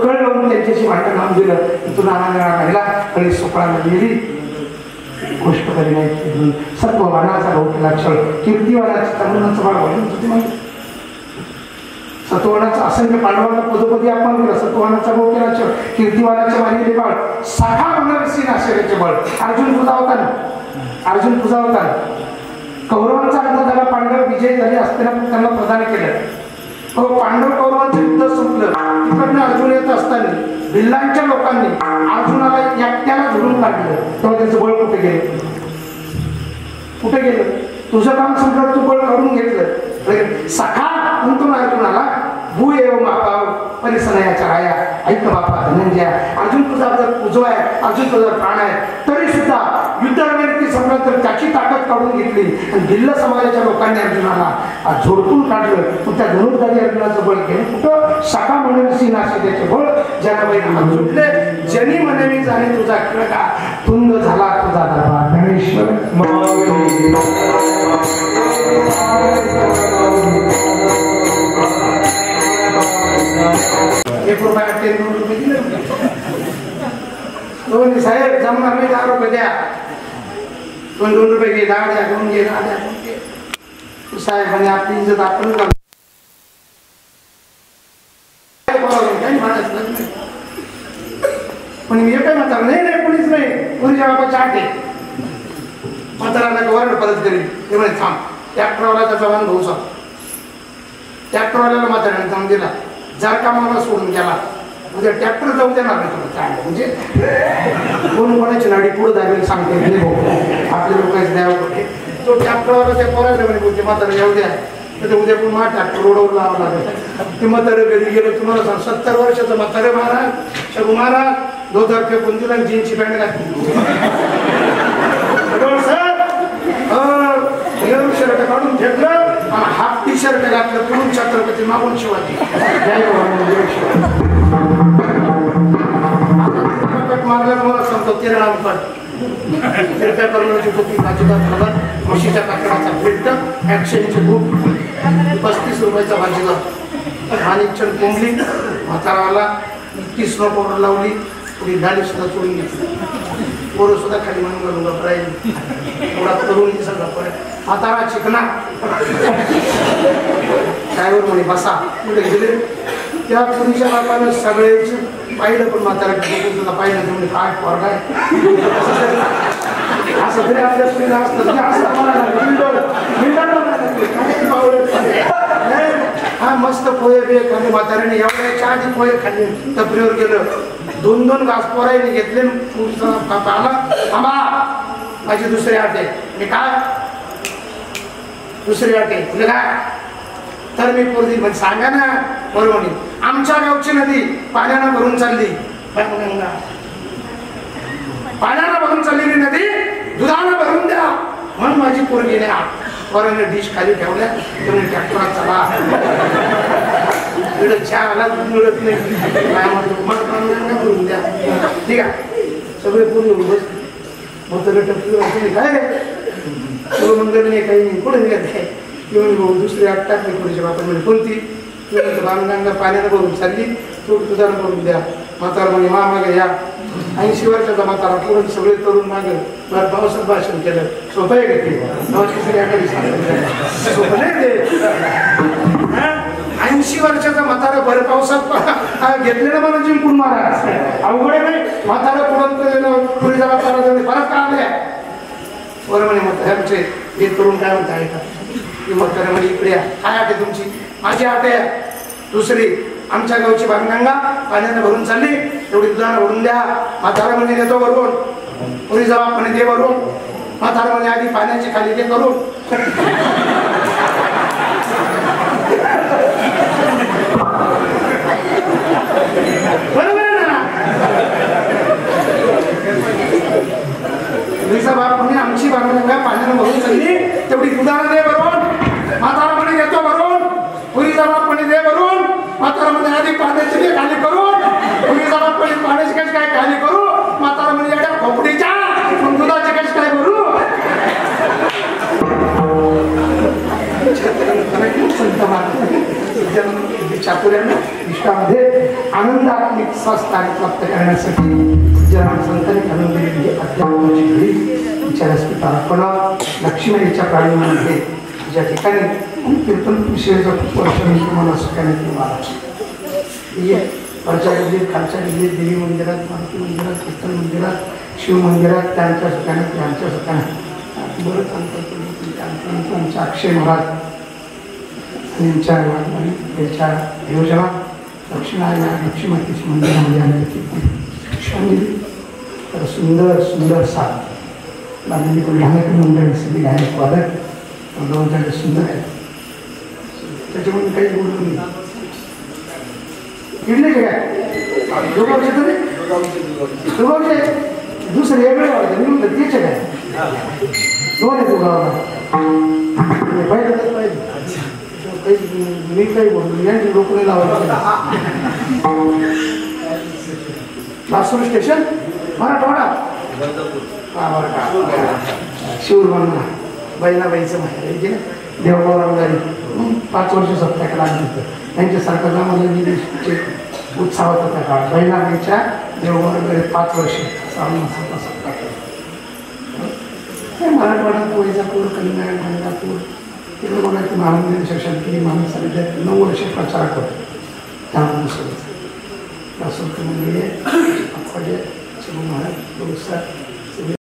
Speaker 2: कळ लावून त्यांच्याशी भांडण लावून दिलं तुला राहिला कळी सोपळाला गेली गोष्ट कधी नाही सर्व वाणाचा भाऊ केला छळ कीर्तिवानाची तरुणाचं बाळ वाढून होती माहिती सत्वानाचा असंख्य पांडवांना पदोपदी अपमान केला सत्वानाचा भाऊ केला छळ कीर्तिवानाच्या मारिलेले बाळ साखा होणारे नाशकाचे बळ अर्जुन पूजा होता ना अर्जुन पूजा होता कौरवांचा अंत झाला पांडव विजय झाले असताना त्यांना प्रदान केलं पांडव कौरवांचं युद्ध संपलं तिकडनं अर्जुन येत असताना भिल्लांच्या लोकांनी अर्जुनाला एकट्याला झुडून काढलं तेव्हा त्याचं बळ कुठे गेलं कुठे गेलं तुझं काम संपलं तू बळ काढून घेतलं सखा म्हणतो अर्जुनाला भू एव महाभाव परिसनयाच्या राया ऐक बापा धनंजया अर्जुन तुझा जर पूजो आहे अर्जुन तुझा प्राण आहे तरी सुद्धा युद्ध रणनीती संपलं तर त्याची ताकद काढून घेतली आणि भिल्ल समाजाच्या लोकांनी अर्जुनाला झोडपून काढलं पण त्या धनुर्धारी अर्जुनाचं बळ केलं कुठं सखा म्हणून सिंहाचे बळ ज्याला बैल हात सुटले जनी म्हणे मी जाणे तुझा खळगा तुंद झाला तुझा दरबार गणेश्वर ₹1 दिले दोन साहेब जमणार नाही ₹10 द्या ₹2 घे 10 द्या 2 घे 10 द्या साहेब म्हणे आपली इज्जत आपण पण मी काय म्हणतात नाही कोणीच नाही कोणीच्या बापाची आठ आहे म्हाताराला गव्हर्नर परत करीन ते म्हणे थांब ट्रॅक्टरवाला त्याचा वाहन भाऊ सांग ट्रॅक्टरवाल्याला म्हाताऱ्याने थांब दिला जर का मला सोडून गेला म्हणजे ट्रॅक्टर जाऊ देणार नाही तुला चांगलं म्हणजे कोण कोणाची नाडी पुढे जायला सांगते नाही भाऊ आपले लोकांचे द्यावं कुठे तो ट्रॅक्टरवाला त्या पोरायला म्हणे बोलते म्हातारा येऊ द्या तर ते उद्या पण मा ट्रॅक्टर रोडवर लावावं लागेल ते म्हातारे घरी गेलो तुम्हाला सांग 70 वर्षाचं म्हातारे महाराज शगू महाराज 2000 फेकून दिला आणि जीन्सची पॅन्ट घातली शर्ट काढून फेकलं आणि हाफ टी शर्ट घातलं पुढून छत्रपती मागून शिवाजी मारलं मला सांगतो 13 तिरप्या कर्णाची टोपी भाजीदार म्हशीच्या काकडाचा पेट ॲक्शनची बुक 35 रुपयाचा भाजीदार आणि क्षण कोंबली म्हाताराला इतकी स्नो पावडर लावली पुढे दाढी सुद्धा चोळून घेतली पोरं सुद्धा खाली म्हणून घालून घबरायली थोडा तरुण दिसत परत म्हातारा चिकना ड्रायव्हर म्हणे बसा कुठे गेले त्या पुरीच्या बापानं सगळेच पाहिलं पण म्हातारा सुद्धा पाहिलं म्हणजे काय पोरगाय असं तरी आपल्या स्त्रीला असतं हा मस्त पोहे बे खाल्ले म्हाताऱ्याने एवढ्याच्या आधी पोहे खाल्ले टपरीवर गेलं 2 घास पोरायने घेतले आला आंबा माझी दुसरी आट आहे मी काय दुसरी आट आहे तुला काय तर मी पोरगी म्हणजे सांगा ना बरोबर. आमच्या गावची नदी पाण्यानं भरून चालली, पाण्यानं भरून चाललेली नदी दुधानं भरून द्या म्हणून माझी पोरगी नाही. वराने डिश खाली ठेवल्या तुम्ही ट्रॅक्टरात चला चहाला मिळत नाही भरून द्या. ठीक आहे सगळे पूर्ण बस मग सगळं टप्पी काय रे मंदिर नाही काही नाही कुठे निघत आहे. येऊन दुसरी आठ टाकली पुढच्या बापामध्ये कोणती रामगंगा पाण्यानं भरून चालली थोडं दुधानं भरून द्या. म्हातारा म्हणजे मागे या 80 वर्षाचा म्हातारा पूर्ण सगळे तरुण मागे पावसात भाषण केलं. सोपं आहे का ते सोपं नाही ते. 80 वर्षाचा म्हातारा भर पावसात घेतलेलं मला जिंकून मारा अवघड नाही. म्हातारा पुढं पुढे जावा परत का आल्या बरं म्हणे म्हाताऱ्याचे हे करून काय म्हणता आहे का की म्हातारा म्हणजे इकडे काय आठ आहे तुमची. माझी आठ आहे दुसरी. आमच्या गावची बाणगंगा पाण्यानं भरून चालली तेवढी दुधानं भरून द्या. म्हातारा म्हणजे देतो भरून पुढे जावा म्हणे दे भरून. म्हातारा म्हणजे आधी पाण्याची खाली ते करून बरोबर आहे ना. बाप म्हणजे आमची बाणगंगा पाण्यानं भरून चालली तेवढी दुधानं दे भरून. म्हातारा म्हणे देतो भरून. पुरीचा बाप म्हणे दे भरून. म्हातारा म्हणे आधी पाण्याची दे खाली करून. पुरीचा बाप म्हणे पाण्याची कशी काय खाली करू. म्हातारा म्हणे एवढ्या खोपडीच्या दुधाची कशी काय भरू. चातुर्यानं विश्वामध्ये आनंदात्मिक संस्थान प्राप्त करण्यासाठी संतांनी घालून दिलेली अध्यात्माची घडी विचारास पिताला लक्ष्मीच्या प्राणीमध्ये ज्या ठिकाणी कीर्तन विषयाचा खूप वर्ष मी तुम्हाला सुखाने तुम्हाला वरच्या गल्लीत खालच्या गल्लीत देवी मंदिरात मारुती मंदिरात कीर्तन मंदिरात शिव मंदिरात त्यांच्या सुखाने त्यांच्या सुखाने बरंच अंतर आमच्या अक्षय महाराज यांच्या याच्या योजना दक्षिणायन लक्ष्मीमातेच्या मंदिरामध्ये आले तर सुंदर सुंदर साथ बांधलेली कोणी गायक मंडळी सगळी गायक वादक दोन सुंदर आहे. त्याच्यामध्ये काही बोलतो नाही किडले काय दोघांचे तरी दोघांचे दुसरे वेगळे वाटतं मी म्हणलं तेच काय दोन आहे दोघांना पाहिजे मी काही बोलतो यांची लोक नाही लावायचं. लासूर स्टेशन मराठवाडा शिवर म्हणा बैलाबाईचं माहिती आहे देवगाव रंगारी 5 वर्ष सत्याकडे लागली होतं. त्यांच्यासारखा आम्हाला उत्साह होता त्या काळात. बैलाबाईच्या देवगाव रंगारी 5 वर्ष मराठवाड्यात वैजापूर कल्याण गंगापूर तिकडे बघायचं महाराज शिक्षण केली. माणूस 9 वर्ष प्रचार करतो त्यामुळे लासूर म्हणजे महाराज